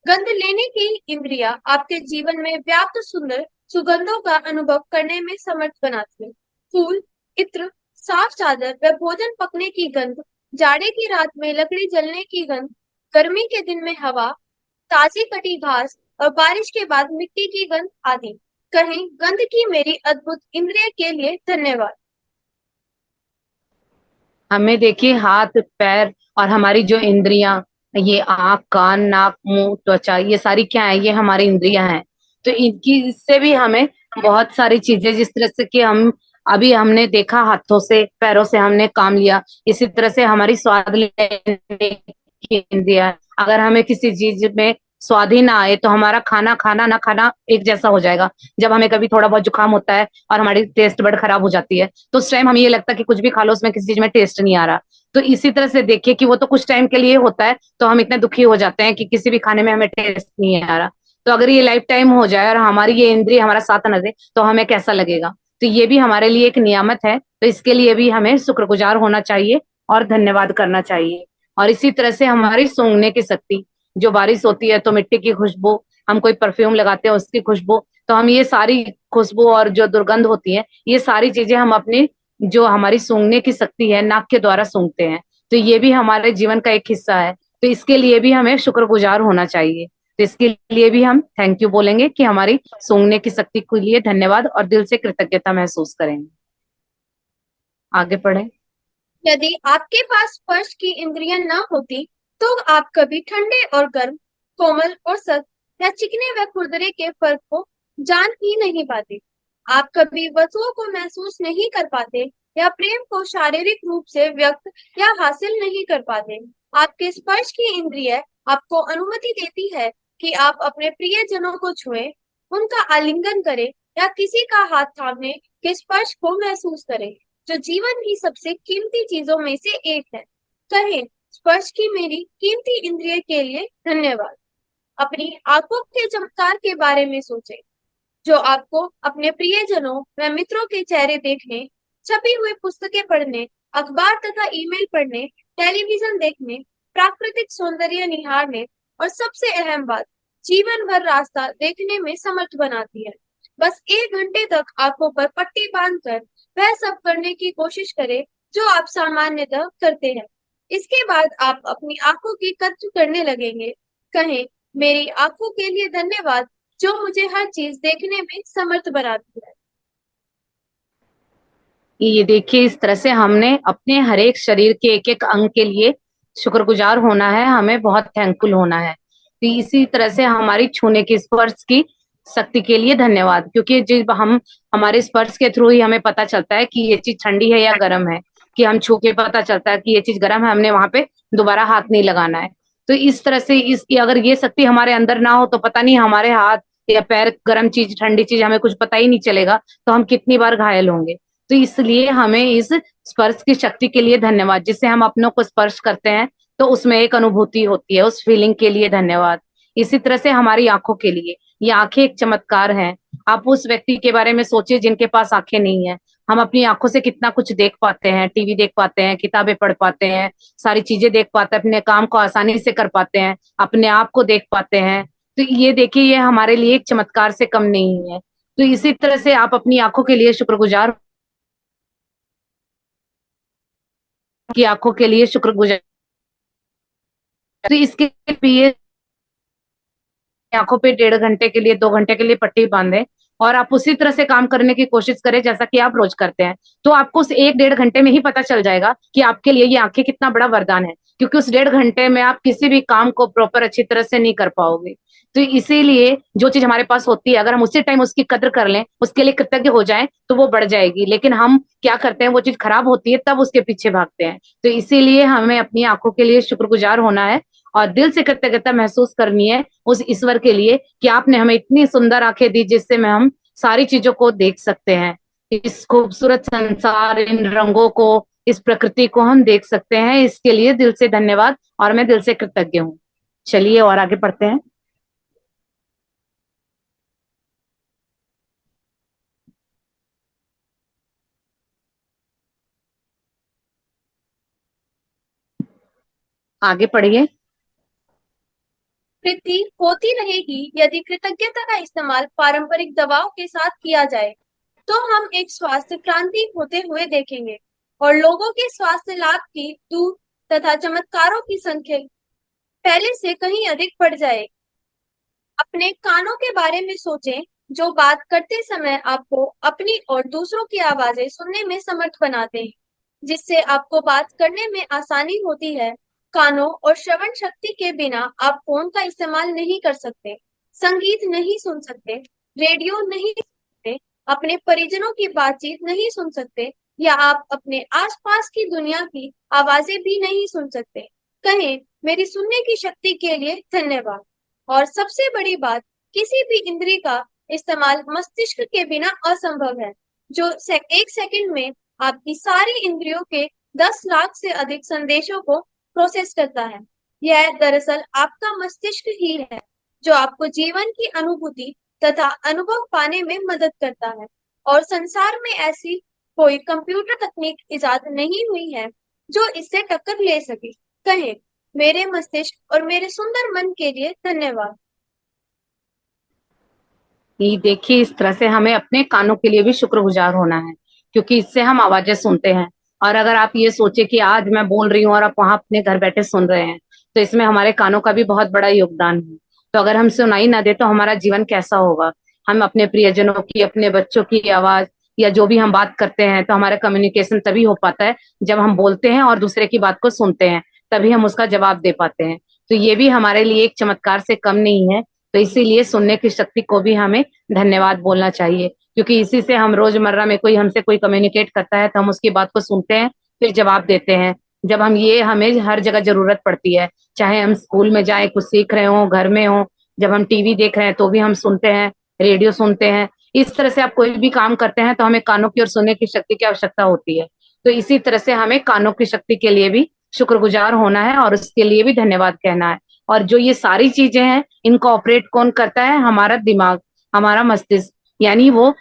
गंध लेने की इंद्रियां आपके जीवन में व्याप्त सुंदर सुगंधों का अनुभव करने में समर्थ बनाती है। फूल, इत्र, साफ चादर व भोजन पकने की गंध, जाड़े की रात में लकड़ी जलने की गंध, गर्मी के दिन में हवा, ताजी कटी घास और बारिश के बाद मिट्टी की गंध आदि। कहें, गंध की मेरी अद्भुत इंद्रिय के लिए धन्यवाद। हमें देखिए हाथ पैर और हमारी जो इंद्रियां, ये आंख कान नाक मुंह त्वचा, ये सारी क्या है, ये हमारी इंद्रियां हैं। तो इनकी इससे भी हमें बहुत सारी चीजें, जिस तरह से कि हम अभी हमने देखा हाथों से पैरों से हमने काम लिया, इसी तरह से हमारी स्वाद लेने की इंद्रिया, अगर हमें किसी चीज में स्वाद ही ना आए तो हमारा खाना खाना ना खाना एक जैसा हो जाएगा। जब हमें कभी थोड़ा बहुत जुकाम होता है और हमारी टेस्ट बड खराब हो जाती है, तो उस टाइम हमें ये लगता है कि कुछ भी खा लो उसमें किसी चीज में टेस्ट नहीं आ रहा। तो इसी तरह से देखिए कि वो तो कुछ टाइम के लिए होता है, तो हम इतने दुखी हो जाते हैं कि किसी भी खाने में हमें टेस्ट नहीं आ रहा। तो अगर ये लाइफ टाइम हो जाए और हमारी ये इंद्रिय हमारा साथ न दे तो हमें कैसा लगेगा। तो ये भी हमारे लिए एक नियामत है, तो इसके लिए भी हमें शुक्रगुजार होना चाहिए और धन्यवाद करना चाहिए। और इसी तरह से हमारी सूंघने की शक्ति, जो बारिश होती है तो मिट्टी की खुशबू, हम कोई परफ्यूम लगाते हैं उसकी खुशबू, तो हम ये सारी खुशबू और जो दुर्गंध होती है, ये सारी चीजें हम अपनी जो हमारी सूंघने की शक्ति है नाक के द्वारा सूंघते हैं। तो ये भी हमारे जीवन का एक हिस्सा है, तो इसके लिए भी हमें शुक्रगुजार होना चाहिए। तो इसके लिए भी हम थैंक यू बोलेंगे कि हमारी सूंघने की शक्ति के लिए धन्यवाद और दिल से कृतज्ञता महसूस करेंगे। आगे बढ़े। यदि आपके पास स्पर्श की इंद्रियां न होती तो आप कभी ठंडे और गर्म, कोमल और सख्त या चिकने व खुरदरे के फर्क को जान ही नहीं पाते। आप कभी वस्तुओं को महसूस नहीं कर पाते या प्रेम को शारीरिक रूप से व्यक्त या हासिल नहीं कर पाते। आपके स्पर्श की इंद्रिय आपको अनुमति देती है कि आप अपने प्रियजनों को छुएं, उनका आलिंगन करें या किसी का हाथ थामने के स्पर्श को महसूस करें, जो जीवन की सबसे कीमती चीजों में से एक है। कहें, स्पर्श की मेरी कीमती इंद्रिय के लिए धन्यवाद। अपनी आंखों के चमत्कार के बारे में सोचें, जो आपको अपने प्रियजनों व मित्रों के चेहरे देखने, छपी हुई पुस्तकें पढ़ने, अखबार तथा ईमेल पढ़ने, टेलीविजन देखने, प्राकृतिक सौंदर्य निहारने और सबसे अहम बात, जीवन भर रास्ता देखने में समर्थ बनाती है। बस 1 घंटे तक आंखों पर पट्टी बांधकर वह सब करने की कोशिश करें जो आप सामान्यतः करते हैं। इसके बाद आप अपनी आंखों की कद्र करने लगेंगे। कहें, मेरी आंखों के लिए धन्यवाद जो मुझे हर चीज देखने में समर्थ बनाती है। ये देखिए, इस तरह से हमने अपने हर एक शरीर के एक एक अंग के लिए शुक्रगुजार होना है, हमें बहुत थैंकफुल होना है। तो इसी तरह से हमारी छूने की स्पर्श की शक्ति के लिए धन्यवाद, क्योंकि जब हम हमारे स्पर्श के थ्रू ही हमें पता चलता है कि ये चीज ठंडी है या गर्म है, कि हम छू के पता चलता है कि ये चीज गर्म है, हमने वहां पे दोबारा हाथ नहीं लगाना है। तो इस तरह से इसकी अगर ये शक्ति हमारे अंदर ना हो तो पता नहीं हमारे हाथ या पैर गर्म चीज ठंडी चीज हमें कुछ पता ही नहीं चलेगा, तो हम कितनी बार घायल होंगे। तो इसलिए हमें इस स्पर्श की शक्ति के लिए धन्यवाद, जिससे हम अपनों को स्पर्श करते हैं तो उसमें एक अनुभूति होती है, उस फीलिंग के लिए धन्यवाद। इसी तरह से हमारी आंखों के लिए, ये आंखें एक चमत्कार हैं। आप उस व्यक्ति के बारे में सोचिए जिनके पास आंखें नहीं है। हम अपनी आंखों से कितना कुछ देख पाते हैं, टीवी देख पाते हैं, किताबें पढ़ पाते हैं, सारी चीजें देख पाते हैं, अपने काम को आसानी से कर पाते हैं, अपने आप को देख पाते हैं। तो ये देखिए, ये हमारे लिए एक चमत्कार से कम नहीं है। तो इसी तरह से आप अपनी आंखों के लिए शुक्रगुजार, की आंखों के लिए शुक्रगुजार तो इसके लिए आंखों पे 1.5 घंटे के लिए 2 घंटे के लिए पट्टी बांधे और आप उसी तरह से काम करने की कोशिश करें जैसा कि आप रोज करते हैं, तो आपको उस 1-1.5 घंटे में ही पता चल जाएगा कि आपके लिए ये आंखें कितना बड़ा वरदान है, क्योंकि उस 1.5 घंटे में आप किसी भी काम को प्रॉपर अच्छी तरह से नहीं कर पाओगे। तो इसीलिए जो चीज हमारे पास होती है, अगर हम उसी टाइम उसकी कद्र कर लें, उसके लिए कृतज्ञ हो जाएं, तो वो बढ़ जाएगी। लेकिन हम क्या करते हैं, वो चीज खराब होती है तब उसके पीछे भागते हैं। तो इसीलिए हमें अपनी आंखों के लिए शुक्रगुजार होना है और दिल से कृतज्ञता महसूस करनी है उस ईश्वर के लिए कि आपने हमें इतनी सुंदर आंखें दी जिससे में हम सारी चीजों को देख सकते हैं, इस खूबसूरत संसार, इन रंगों को, इस प्रकृति को हम देख सकते हैं। इसके लिए दिल से धन्यवाद और मैं दिल से कृतज्ञ हूँ। चलिए और आगे पढ़ते हैं। आगे पढ़िए। वृद्धि होती रहेगी यदि कृतज्ञता का इस्तेमाल पारंपरिक दवाओं के साथ किया जाए, तो हम एक स्वास्थ्य क्रांति होते हुए देखेंगे और लोगों के स्वास्थ्य लाभ की दूर तथा चमत्कारों की संख्या पहले से कहीं अधिक बढ़ जाए। अपने कानों के बारे में सोचें, जो बात करते समय आपको अपनी और दूसरों की आवाजें सुनने में समर्थ बनाते हैं, जिससे आपको बात करने में आसानी होती है। कानों और श्रवण शक्ति के बिना आप फोन का इस्तेमाल नहीं कर सकते, संगीत नहीं सुन सकते, रेडियो नहीं सुन सकते, अपने परिजनों की बातचीत नहीं सुन सकते या आप अपने आसपास की दुनिया की आवाजें भी नहीं सुन सकते। कहें, मेरी सुनने की शक्ति के लिए धन्यवाद। और सबसे बड़ी बात, किसी भी इंद्रिय का इस्तेमाल मस्तिष्क के बिना असंभव है, जो एक सेकंड में आपकी सारी इंद्रियों के 10 लाख से अधिक संदेशों को प्रोसेस करता है। यह दरअसल आपका मस्तिष्क ही है, जो आपको जीवन की अनुभूति तथा अनुभव पाने में मदद करता है। और संसार में ऐसी कोई कंप्यूटर तकनीक इजाद नहीं हुई है जो इससे टक्कर ले सके। कहें, मेरे मस्तिष्क और मेरे सुंदर मन के लिए धन्यवाद। ये देखिए, इस तरह से हमें अपने कानों के लिए भी शुक्रगुजार होना है, क्योंकि इससे हम आवाजें सुनते हैं। और अगर आप ये सोचे कि आज मैं बोल रही हूँ और आप वहां अपने घर बैठे सुन रहे हैं, तो इसमें हमारे कानों का भी बहुत बड़ा योगदान है। तो अगर हम सुनाई ना दे तो हमारा जीवन कैसा होगा। हम अपने प्रियजनों की, अपने बच्चों की आवाज या जो भी हम बात करते हैं, तो हमारा कम्युनिकेशन तभी हो पाता है जब हम बोलते हैं और दूसरे की बात को सुनते हैं, तभी हम उसका जवाब दे पाते हैं। तो ये भी हमारे लिए एक चमत्कार से कम नहीं है। तो इसीलिए सुनने की शक्ति को भी हमें धन्यवाद बोलना चाहिए, क्योंकि इसी से हम रोजमर्रा में कोई हमसे कोई कम्युनिकेट करता है तो हम उसकी बात को सुनते हैं, फिर जवाब देते हैं। जब हम ये हमें हर जगह जरूरत पड़ती है, चाहे हम स्कूल में जाए, कुछ सीख रहे हो, घर में हो, जब हम टीवी देख रहे हैं तो भी हम सुनते हैं, रेडियो सुनते हैं। इस तरह से आप कोई भी काम करते हैं तो हमें कानों की और सुनने की शक्ति की आवश्यकता होती है। तो इसी तरह से हमें कानों की शक्ति के लिए भी शुक्रगुजार होना है और उसके लिए भी धन्यवाद कहना है। और जो ये सारी चीजें हैं, इनको ऑपरेट कौन करता है? हमारा दिमाग, हमारा मस्तिष्क, यानी वो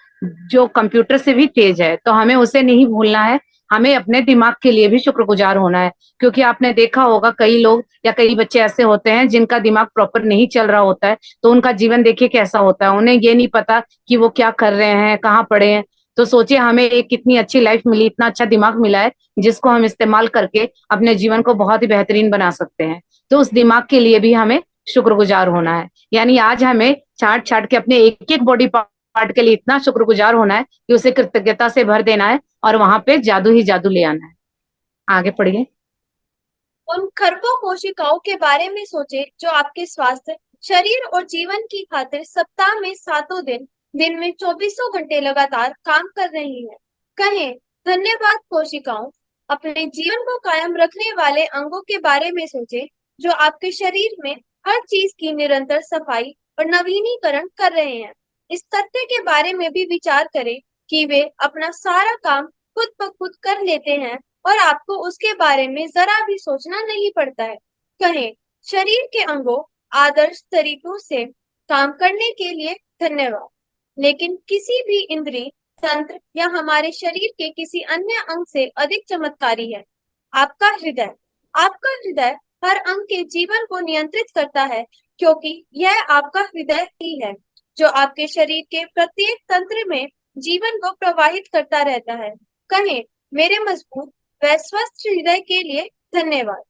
जो कंप्यूटर से भी तेज है। तो हमें उसे नहीं भूलना है, हमें अपने दिमाग के लिए भी शुक्रगुजार होना है। क्योंकि आपने देखा होगा, कई लोग या कई बच्चे ऐसे होते हैं जिनका दिमाग प्रॉपर नहीं चल रहा होता है, तो उनका जीवन देखिए कैसा होता है। उन्हें ये नहीं पता कि वो क्या कर रहे हैं, कहाँ पड़े हैं। तो सोचिए, हमें एक कितनी अच्छी लाइफ मिली, इतना अच्छा दिमाग मिला है, जिसको हम इस्तेमाल करके अपने जीवन को बहुत ही बेहतरीन बना सकते हैं। तो उस दिमाग के लिए भी हमें शुक्रगुजार होना है। यानी आज हमें छाट छाट के अपने एक एक बॉडी पार्ट के लिए इतना शुक्रगुजार होना है कि उसे कृतज्ञता से भर देना है और वहां पे जादू ही जादू ले आना है। आगे पढ़िए। उन खरबों कोशिकाओं के बारे में सोचें जो आपके स्वास्थ्य, शरीर और जीवन की खातिर सप्ताह में 7 दिन, दिन में 24 घंटे लगातार काम कर रही हैं। कहें, धन्यवाद कोशिकाओं। अपने जीवन को कायम रखने वाले अंगों के बारे में सोचें जो आपके शरीर में हर चीज की निरंतर सफाई और नवीनीकरण कर रहे हैं। इस तथ्य के बारे में भी विचार करें कि वे अपना सारा काम खुद ब खुद कर लेते हैं और आपको उसके बारे में जरा भी सोचना नहीं पड़ता है। कहें, शरीर के अंगों आदर्श तरीकों से काम करने के लिए धन्यवाद। लेकिन किसी भी इंद्रिय तंत्र या हमारे शरीर के किसी अन्य अंग से अधिक चमत्कारी है आपका हृदय। आपका हृदय हर अंग के जीवन को नियंत्रित करता है, क्योंकि यह आपका हृदय ही है जो आपके शरीर के प्रत्येक तंत्र में जीवन को प्रवाहित करता रहता है। कहें, मेरे मजबूत व स्वस्थ हृदय के लिए धन्यवाद।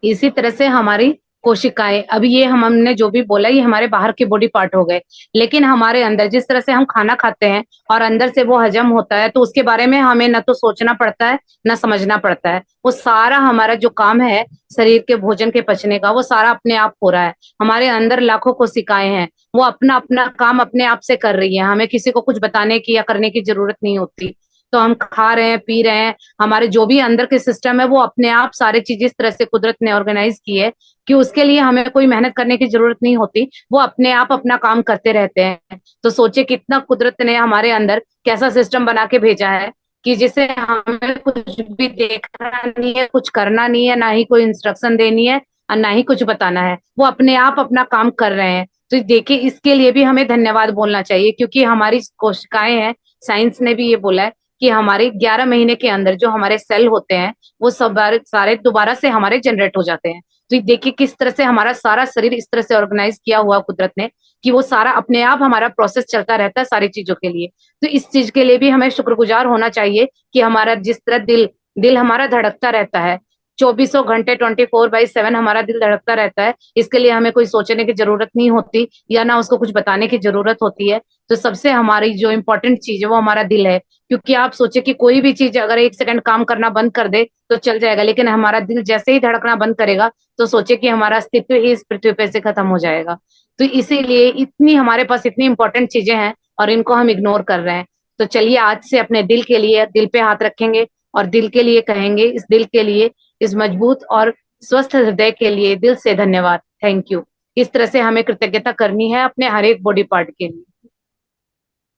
इसी तरह से हमारी कोशिकाएं, अभी ये हमने जो भी बोला ये हमारे बाहर के बॉडी पार्ट हो गए, लेकिन हमारे अंदर जिस तरह से हम खाना खाते हैं और अंदर से वो हजम होता है, तो उसके बारे में हमें न तो सोचना पड़ता है न समझना पड़ता है। वो सारा हमारा जो काम है शरीर के भोजन के पचने का, वो सारा अपने आप हो रहा है। हमारे अंदर लाखों कोशिकाएं हैं, वो अपना अपना काम अपने आप से कर रही है, हमें किसी को कुछ बताने की या करने की जरूरत नहीं होती। तो हम खा रहे हैं, पी रहे हैं, हमारे जो भी अंदर के सिस्टम है वो अपने आप सारी चीजें इस तरह से कुदरत ने ऑर्गेनाइज की है कि उसके लिए हमें कोई मेहनत करने की जरूरत नहीं होती, वो अपने आप अपना काम करते रहते हैं। तो सोचे कितना कुदरत ने हमारे अंदर कैसा सिस्टम बना के भेजा है कि जिसे हमें कुछ भी देखना नहीं है, कुछ करना नहीं है, ना ही कोई इंस्ट्रक्शन देनी है और ना ही कुछ बताना है, वो अपने आप अपना काम कर रहे हैं। तो देखिए इसके लिए भी हमें धन्यवाद बोलना चाहिए, क्योंकि हमारी कोशिकाएं हैं, साइंस ने भी ये बोला है कि हमारे 11 महीने के अंदर जो हमारे सेल होते हैं वो सब सारे दोबारा से हमारे जनरेट हो जाते हैं। तो देखिए किस तरह से हमारा सारा शरीर इस तरह से ऑर्गेनाइज किया हुआ कुदरत ने कि वो सारा अपने आप हमारा प्रोसेस चलता रहता है सारी चीजों के लिए। तो इस चीज के लिए भी हमें शुक्रगुजार होना चाहिए कि हमारा जिस तरह दिल दिल हमारा धड़कता रहता है, 2400 घंटे 24/7 हमारा दिल धड़कता रहता है, इसके लिए हमें कोई सोचने की जरूरत नहीं होती या ना उसको कुछ बताने की जरूरत होती है। तो सबसे हमारी जो इम्पोर्टेंट चीज है वो हमारा दिल है, क्योंकि आप सोचे कि कोई भी चीज अगर 1 सेकंड काम करना बंद कर दे तो चल जाएगा, लेकिन हमारा दिल जैसे ही धड़कना बंद करेगा तो सोचे कि हमारा अस्तित्व ही इस पृथ्वी पे से खत्म हो जाएगा। तो इसीलिए इतनी हमारे पास इतनी इंपॉर्टेंट चीजें हैं और इनको हम इग्नोर कर रहे हैं। तो चलिए आज से अपने दिल के लिए दिल पे हाथ रखेंगे और दिल के लिए कहेंगे, इस दिल के लिए, इस मजबूत और स्वस्थ हृदय के लिए दिल से धन्यवाद, थैंक यू। इस तरह से हमें कृतज्ञता करनी है अपने हर एक बॉडी पार्ट के लिए।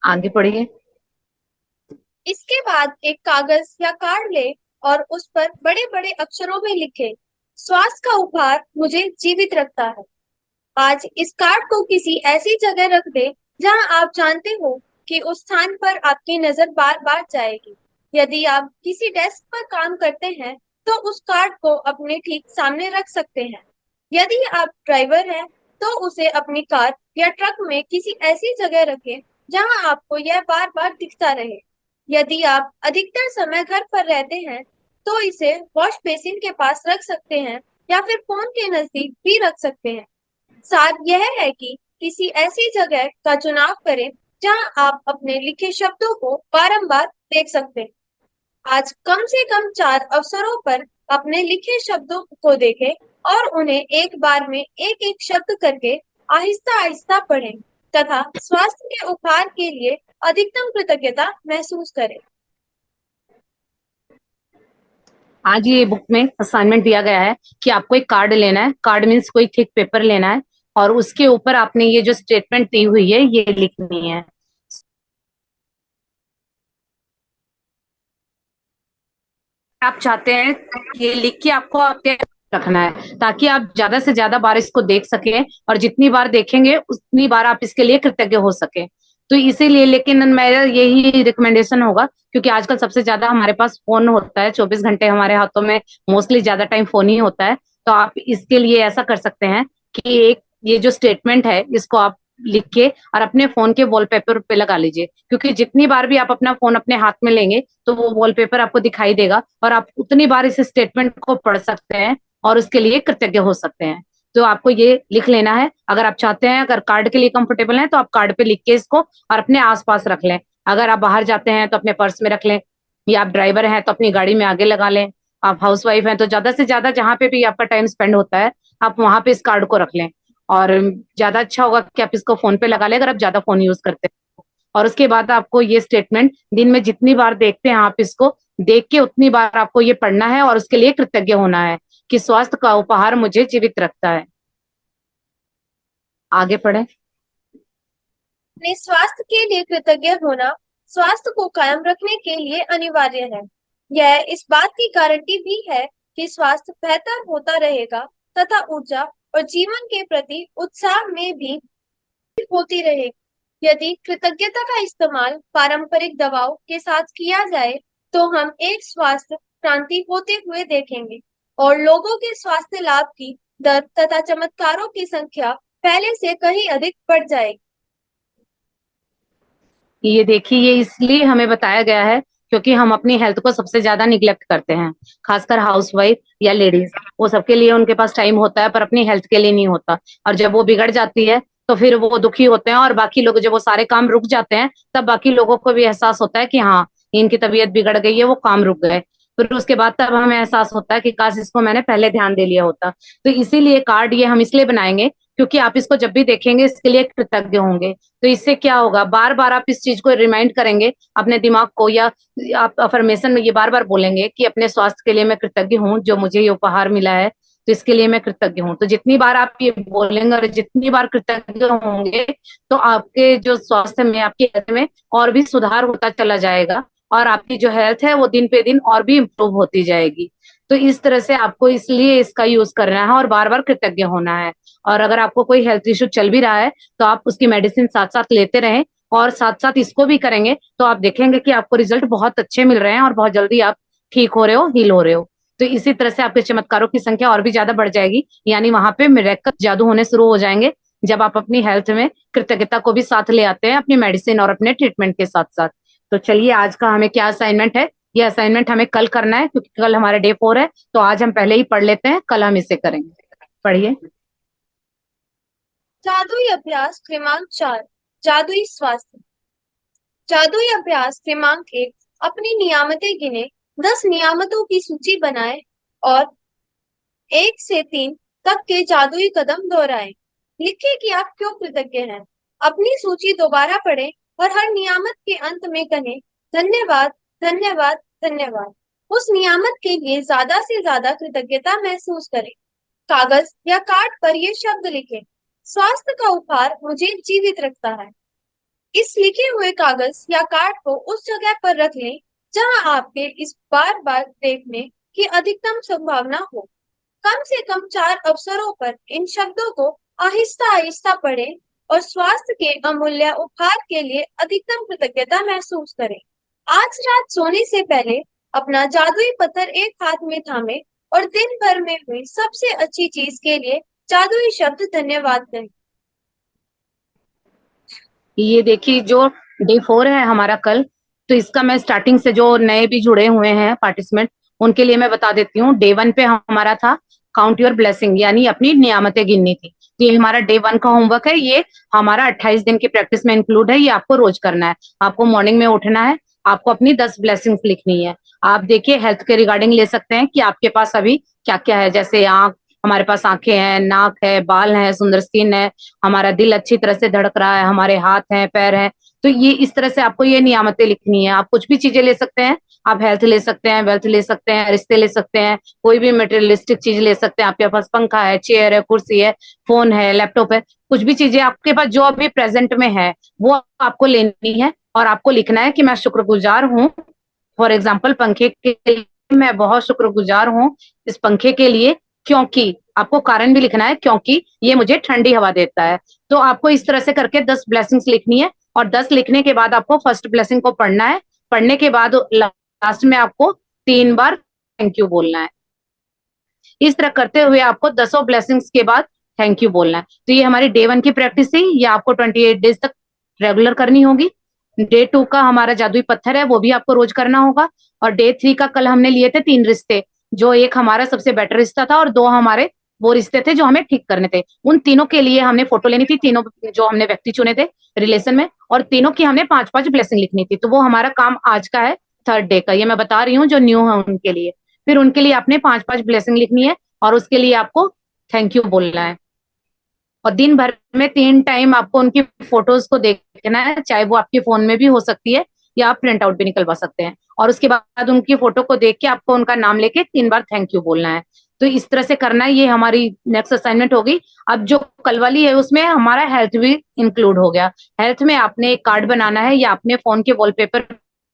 आगे बढ़िए। इसके बाद एक कागज या कार्ड ले और उस पर बड़े बड़े अक्षरों में लिखे, स्वास्थ्य का उपहार मुझे जीवित रखता है। आज इस कार्ड को किसी ऐसी जगह रख दे जहां आप जानते हो कि उस स्थान पर आपकी नजर बार बार जाएगी। यदि आप किसी डेस्क पर काम करते हैं तो उस कार्ड को अपने ठीक सामने रख सकते हैं। यदि आप ड्राइवर हैं तो उसे अपनी कार या ट्रक में किसी ऐसी जगह रखें जहां आपको यह बार बार दिखता रहे। यदि आप अधिकतर समय घर पर रहते हैं तो इसे वॉश बेसिन के पास रख सकते हैं या फिर फोन के नजदीक भी रख सकते हैं। सार यह है कि किसी ऐसी जगह का चुनाव करें जहां आप अपने लिखे शब्दों को बारंबार देख सकते हैं। आज कम से कम 4 अवसरों पर अपने लिखे शब्दों को देखें और उन्हें एक बार में एक एक शब्द करके आहिस्ता आहिस्ता पढ़ें तथा स्वास्थ्य के उपहार के लिए अधिकतम कृतज्ञता महसूस करें। आज ये बुक में असाइनमेंट दिया गया है कि आपको एक कार्ड लेना है, कार्ड मीन्स कोई थिक पेपर लेना है और उसके ऊपर आपने ये जो स्टेटमेंट दी हुई है ये लिखनी है। आप चाहते हैं ये लिख के आपको आपके रखना है ताकि आप ज्यादा से ज्यादा बार इसको देख सकें और जितनी बार देखेंगे उतनी बार आप इसके लिए कृतज्ञ हो सके। तो इसीलिए, लेकिन मेरा यही रिकमेंडेशन होगा क्योंकि आजकल सबसे ज्यादा हमारे पास फोन होता है, 24 घंटे हमारे हाथों में, मोस्टली ज्यादा टाइम फोन ही होता है। तो आप इसके लिए ऐसा कर सकते हैं कि एक ये जो स्टेटमेंट है इसको आप लिख के और अपने फोन के वॉलपेपर पे लगा लीजिए, क्योंकि जितनी बार भी आप अपना फोन अपने हाथ में लेंगे तो वो वॉलपेपर आपको दिखाई देगा और आप उतनी बार इस स्टेटमेंट को पढ़ सकते हैं और उसके लिए कृतज्ञ हो सकते हैं। तो आपको ये लिख लेना है। अगर आप चाहते हैं, अगर कार्ड के लिए कंफर्टेबल है तो आप कार्ड पे लिख के इसको और अपने आसपास रख लें। अगर आप बाहर जाते हैं तो अपने पर्स में रख लें, या आप ड्राइवर हैं तो अपनी गाड़ी में आगे लगा लें, आप हाउस वाइफ हैं तो ज्यादा से ज्यादा जहां पे भी आपका टाइम स्पेंड होता है आप वहां पे इस कार्ड को रख लें। और ज्यादा अच्छा होगा कि आप इसको फोन पे लगा लें अगर आप ज्यादा फोन यूज करते हैं। और उसके बाद आपको ये स्टेटमेंट दिन में जितनी बार देखते हैं आप इसको देख के उतनी बार आपको ये पढ़ना है और उसके लिए कृतज्ञ होना है कि स्वास्थ्य का उपहार मुझे जीवित रखता है। आगे पढ़े। अपने स्वास्थ्य के लिए कृतज्ञ होना स्वास्थ्य को कायम रखने के लिए अनिवार्य है। यह इस बात की गारंटी भी है कि स्वास्थ्य बेहतर होता रहेगा तथा ऊर्जा और जीवन के प्रति उत्साह में भी होती रहेगी। यदि कृतज्ञता का इस्तेमाल पारंपरिक दवाओं के साथ किया जाए तो हम एक स्वास्थ्य क्रांति होते हुए देखेंगे और लोगों के स्वास्थ्य लाभ की दर तथा चमत्कारों की संख्या पहले से कहीं अधिक बढ़ जाएगी। ये देखिए, ये इसलिए हमें बताया गया है क्योंकि हम अपनी हेल्थ को सबसे ज्यादा निग्लेक्ट करते हैं, खासकर हाउस वाइफ या लेडीज, वो सबके लिए उनके पास टाइम होता है पर अपनी हेल्थ के लिए नहीं होता। और जब वो बिगड़ जाती है तो फिर वो दुखी होते हैं, और बाकी लोग जब वो सारे काम रुक जाते हैं तब बाकी लोगों को भी एहसास होता है कि हाँ, इनकी तबीयत बिगड़ गई है, वो काम रुक गए। फिर उसके बाद तब हमें एहसास होता है कि काश इसको मैंने पहले ध्यान दे लिया होता। तो इसीलिए कार्ड ये हम इसलिए बनाएंगे क्योंकि आप इसको जब भी देखेंगे इसके लिए कृतज्ञ होंगे। तो इससे क्या होगा, बार बार आप इस चीज को रिमाइंड करेंगे अपने दिमाग को, या आप अफर्मेशन में ये बार बार बोलेंगे कि अपने स्वास्थ्य के लिए मैं कृतज्ञ हूँ, जो मुझे ये उपहार मिला है, तो इसके लिए मैं कृतज्ञ हूँ। तो जितनी बार आप ये बोलेंगे और जितनी बार कृतज्ञ होंगे तो आपके जो स्वास्थ्य में, आपकी हेल्थ में और भी सुधार होता चला जाएगा, और आपकी जो हेल्थ है वो दिन पे दिन और भी इम्प्रूव होती जाएगी। तो इस तरह से आपको इसलिए इसका यूज करना है और बार बार कृतज्ञ होना है। और अगर आपको कोई हेल्थ इश्यू चल भी रहा है तो आप उसकी मेडिसिन साथ साथ लेते रहें, और साथ साथ इसको भी करेंगे तो आप देखेंगे कि आपको रिजल्ट बहुत अच्छे मिल रहे हैं और बहुत जल्दी आप ठीक हो रहे हो, हील हो रहे हो। तो इसी तरह से आपके चमत्कारों की संख्या और भी ज्यादा बढ़ जाएगी, यानी वहां पे मिरेकल जादू होने शुरू हो जाएंगे जब आप अपनी हेल्थ में कृतज्ञता को भी साथ ले आते हैं, अपनी मेडिसिन और अपने ट्रीटमेंट के साथ साथ। तो चलिए, आज का हमें क्या असाइनमेंट है, ये असाइनमेंट हमें कल करना है क्योंकि कल हमारे डे 4 है। तो आज हम पहले ही पढ़ लेते हैं, कल हम इसे करेंगे। पढ़िए। जादुई अभ्यास क्रमांक 4, जादुई स्वास्थ्य। जादुई अभ्यास क्रमांक 1, अपनी नियामतें गिने, 10 नियामतों की सूची बनाएं और 1 से 3 तक के जादुई कदम दोहराएं। लिखें कि आप क्यों कृतज्ञ हैं। अपनी सूची दोबारा पढ़ें और हर नियामत के अंत में कहें, धन्यवाद, धन्यवाद, धन्यवाद। उस नियामत के लिए ज्यादा से ज्यादा कृतज्ञता महसूस करें। कागज या कार्ड पर ये शब्द लिखें, स्वास्थ्य का उपहार मुझे जीवित रखता है। इस लिखे हुए कागज या कार्ड को उस जगह पर रख लें जहां आपके इस बार बार देखने की अधिकतम संभावना हो। कम से कम 4 अवसरों पर इन शब्दों को आहिस्ता आहिस्ता पढ़ें और स्वास्थ्य के अमूल्य उपहार के लिए अधिकतम कृतज्ञता महसूस करें। आज रात सोने से पहले अपना जादुई पत्थर एक हाथ में थामे और दिन भर में हुई सबसे अच्छी चीज के लिए जादुई शब्द धन्यवाद कहें। ये देखिए, जो डे 4 है हमारा कल, तो इसका मैं स्टार्टिंग से जो नए भी जुड़े हुए हैं पार्टिसिपेंट, उनके लिए मैं बता देती हूँ। डे 1 पे हमारा था काउंट योर ब्लेसिंग, यानी अपनी नियामतें गिननी थी। तो ये हमारा डे 1 का होमवर्क है। ये हमारा 28 दिन की प्रैक्टिस में इंक्लूड है। ये आपको रोज करना है। आपको मॉर्निंग में उठना है, आपको अपनी 10 ब्लेसिंग्स लिखनी है। आप देखिए, हेल्थ के रिगार्डिंग ले सकते हैं कि आपके पास अभी क्या क्या है, जैसे आंख, हमारे पास आंखें हैं, नाक है, बाल है, सुंदर स्किन है, हमारा दिल अच्छी तरह से धड़क रहा है, हमारे हाथ हैं, पैर हैं। तो ये इस तरह से आपको ये नियामतें लिखनी है। आप कुछ भी चीजें ले सकते हैं, आप हेल्थ ले सकते हैं, वेल्थ ले सकते हैं, रिश्ते ले सकते हैं, कोई भी मटेरियलिस्टिक चीज ले सकते हैं। आपके पास पंखा है, चेयर है, कुर्सी है, फोन है, लैपटॉप है, कुछ भी चीजें आपके पास जो अभी प्रेजेंट में है वो आपको लेनी है और आपको लिखना है कि मैं शुक्रगुजार हूँ। फॉर एग्जाम्पल, पंखे के लिए मैं बहुत शुक्रगुजार हूँ इस पंखे के लिए, क्योंकि आपको कारण भी लिखना है, क्योंकि ये मुझे ठंडी हवा देता है। तो आपको इस तरह से करके 10 ब्लेसिंग्स लिखनी है, और 10 लिखने के बाद आपको फर्स्ट ब्लेसिंग को पढ़ना है। पढ़ने के बाद लास्ट में आपको 3 बार थैंक यू बोलना है। इस तरह करते हुए आपको 10 ब्लेसिंग्स के बाद थैंक यू बोलना है। तो ये हमारी डे 1 की प्रैक्टिस थी। ये आपको 28 डेज तक रेगुलर करनी होगी। डे 2 का हमारा जादुई पत्थर है, वो भी आपको रोज करना होगा। और डे 3 का कल हमने लिए थे 3 रिश्ते, जो एक हमारा सबसे बेटर रिश्ता था और 2 हमारे वो रिश्ते थे जो हमें ठीक करने थे। उन तीनों के लिए हमने फोटो लेनी थी, तीनों जो हमने व्यक्ति चुने थे रिलेशन में, और तीनों की हमने 5-5 ब्लेसिंग लिखनी थी। तो वो हमारा काम आज का है, 3rd डे का। ये मैं बता रही हूँ जो न्यू है उनके लिए। फिर उनके लिए आपने 5-5 ब्लेसिंग लिखनी है और उसके लिए आपको थैंक यू बोलना है। और दिन भर में 3 टाइम आपको उनकी फोटोज को देखना है, चाहे वो आपके फोन में भी हो सकती है या आप प्रिंट आउट भी निकलवा सकते हैं। और उसके बाद उनकी फोटो को देख के आपको उनका नाम लेके 3 बार थैंक यू बोलना है। तो इस तरह से करना है। ये हमारी नेक्स्ट असाइनमेंट होगी। अब जो कल वाली है उसमें हमारा हेल्थ भी इंक्लूड हो गया। हेल्थ में आपने एक कार्ड बनाना है या अपने फोन के वॉलपेपर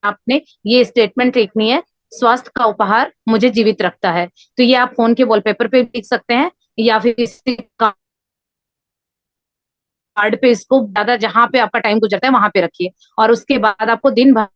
आपने ये स्टेटमेंट लिखनी है, स्वास्थ्य का उपहार मुझे जीवित रखता है। तो ये आप फोन के वॉलपेपर पे लिख सकते हैं या फिर किसी कार्ड पे इसको ज्यादा जहां पे आपका टाइम गुजरता है वहां पे रखिए। और उसके बाद आपको दिन भर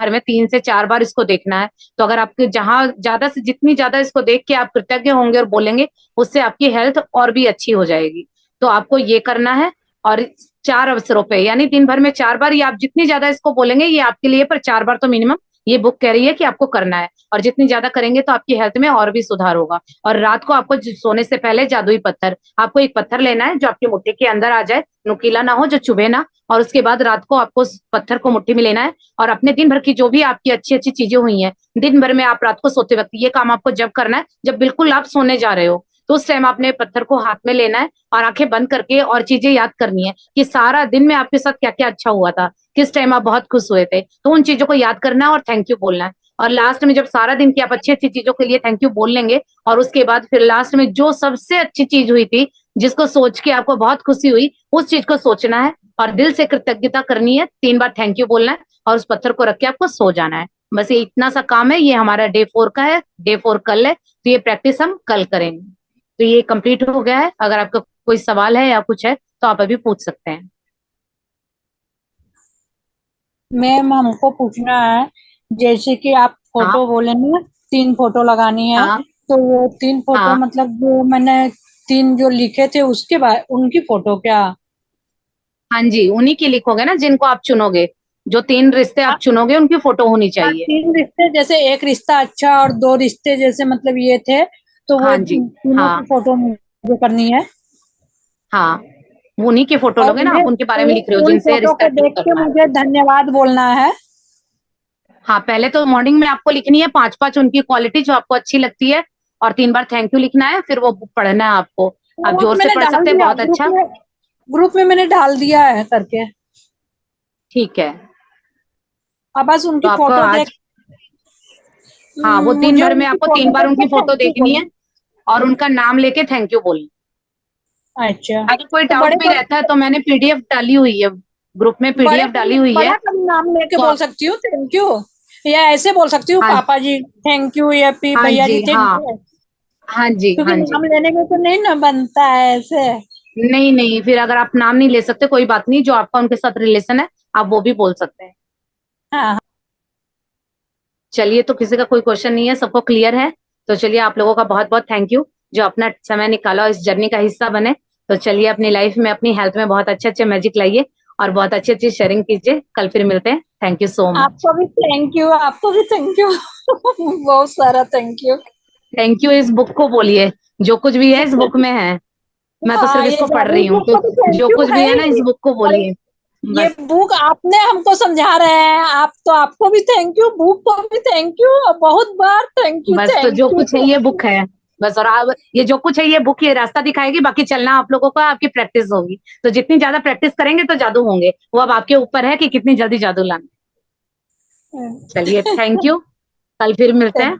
में 3 से 4 बार इसको देखना है। तो अगर आपके जहां ज्यादा से जितनी ज्यादा इसको देख के आप कृतज्ञ होंगे और बोलेंगे, उससे आपकी हेल्थ और भी अच्छी हो जाएगी। तो आपको ये करना है। और 4 अवसरों पे, यानी दिन भर में 4 बार, या आप जितनी ज्यादा इसको बोलेंगे ये आपके लिए, पर 4 बार तो मिनिमम ये बुक कह रही है कि आपको करना है, और जितनी ज्यादा करेंगे तो आपकी हेल्थ में और भी सुधार होगा। और रात को आपको सोने से पहले जादुई पत्थर, आपको एक पत्थर लेना है जो आपकी मुट्ठी के अंदर आ जाए, नुकीला ना हो, जो चुभे ना, और उसके बाद रात को आपको उस पत्थर को मुट्ठी में लेना है, और अपने दिन भर की जो भी आपकी अच्छी अच्छी चीजें हुई हैं दिन भर में, आप रात को सोते वक्त, ये काम आपको जब करना है जब बिल्कुल आप सोने जा रहे हो, तो उस टाइम आपने पत्थर को हाथ में लेना है और आंखें बंद करके और चीजें याद करनी है कि सारा दिन में आपके साथ क्या क्या अच्छा हुआ था, किस टाइम आप बहुत खुश हुए थे, तो उन चीजों को याद करना है और थैंक यू बोलना है। और लास्ट में जब सारा दिन की आप अच्छी अच्छी चीजों के लिए थैंक यू बोल लेंगे, और उसके बाद फिर लास्ट में जो सबसे अच्छी चीज हुई थी, जिसको सोच के आपको बहुत खुशी हुई, उस चीज को सोचना है और दिल से कृतज्ञता करनी है, 3 बार थैंक यू बोलना है, और उस पत्थर को रख के आपको सो जाना है। बस ये इतना सा काम है। ये हमारा डे 4 का है, डे 4 कल है, तो ये प्रैक्टिस हम कल करेंगे। तो ये कंप्लीट हो गया है। अगर आपका कोई सवाल है या कुछ है तो आप अभी पूछ सकते हैं। मैम हमको पूछना है, जैसे कि आप हाँ फोटो बोले ना 3 फोटो लगानी है, हाँ तो वो 3 फोटो हाँ मतलब जो मैंने 3 जो लिखे थे उसके बाद उनकी फोटो क्या? हाँ जी, उन्हीं की लिखोगे ना जिनको आप चुनोगे, जो 3 रिश्ते आप हाँ, चुनोगे उनकी फोटो होनी हाँ, चाहिए। 3 रिश्ते, जैसे एक रिश्ता अच्छा और 2 रिश्ते जैसे मतलब ये थे, तो वो हाँ जी। तीनों की हाँ फोटो मुझे करनी है। हाँ, वो उन्हीं के फोटो और लोगे ना, उन्हें आप उनके बारे में लिख रहे हो उन जिनसे फोटो रिश्ता को ठीक देख के करना है। मुझे धन्यवाद बोलना है। हाँ, पहले तो मॉर्निंग में आपको लिखनी है 5-5 उनकी क्वालिटी जो आपको अच्छी लगती है, और 3 बार थैंक यू लिखना है, फिर वो पढ़ना है आपको। आप वो तो जोर से मैंने पढ़ डाल सकते हैं, दिया बहुत अच्छा। ग्रुप में मैंने डाल दिया है करके। ठीक है, अब बस तो उनकी आपको फोटो देख आज, हाँ, वो दिन मुझे भर में उनकी आपको तीन फोटो बार देख उनकी के फोटो थैंक यू देखनी है बोलना। और उनका नाम लेके थैंक यू बोलना। अच्छा, अगर कोई तो डाउट भी रहता है तो मैंने पीडीएफ डाली हुई है, ग्रुप में पीडीएफ डाली हुई है। बड़ा कभी नाम लेके तो बोल आप, सकती हूँ थैंक यू, या ऐसे बोल सकती हूँ हाँ पापा जी थैंक यू, या फिर हाँ भैया जी जी, थैंक हाँ यू? हाँ जी, क्योंकि हाँ जी। नाम लेने में तो नहीं ना बनता है ऐसे। नहीं नहीं, फिर अगर आप नाम नहीं ले सकते कोई बात नहीं, जो आपका उनके साथ रिलेशन है आप वो भी बोल सकते हैं। हाँ, चलिए, तो किसी का कोई क्वेश्चन नहीं है, सबको क्लियर है। तो चलिए, आप लोगों का बहुत बहुत थैंक यू जो अपना समय निकाला और इस जर्नी का हिस्सा बने। तो चलिए, अपनी लाइफ में अपनी हेल्थ में बहुत अच्छे अच्छे मैजिक लाइए और बहुत अच्छी अच्छी शेयरिंग कीजिए। कल फिर मिलते हैं। Thank you so much. आपको भी थैंक यू, आपको भी थैंक यू। बहुत सारा थैंक यू। थैंक यू इस बुक को बोलिए, जो कुछ भी है इस बुक में है। मैं तो सिर्फ हाँ, ये इसको पढ़ जादुई रही हूँ, बुक तो को भी थैंक जो यू कुछ है भी है ना इस ही। बुक को और बोलिए ये बस। बुक आपने हमको समझा रहे हैं, आप तो आपको भी थैंक यू, बुक को भी थैंक यू, और बहुत बार थैंक यू बस तो थैंक जो यू कुछ है ये थैंक यू। बुक है बस। और आप, ये जो कुछ है ये बुक ये रास्ता दिखाएगी, बाकी चलना आप लोगों का, आपकी प्रैक्टिस होगी। तो जितनी ज्यादा प्रैक्टिस करेंगे तो जादू होंगे, वो अब आपके ऊपर है कि कितनी जल्दी जादू लाना। चलिए, थैंक यू। कल फिर मिलते हैं।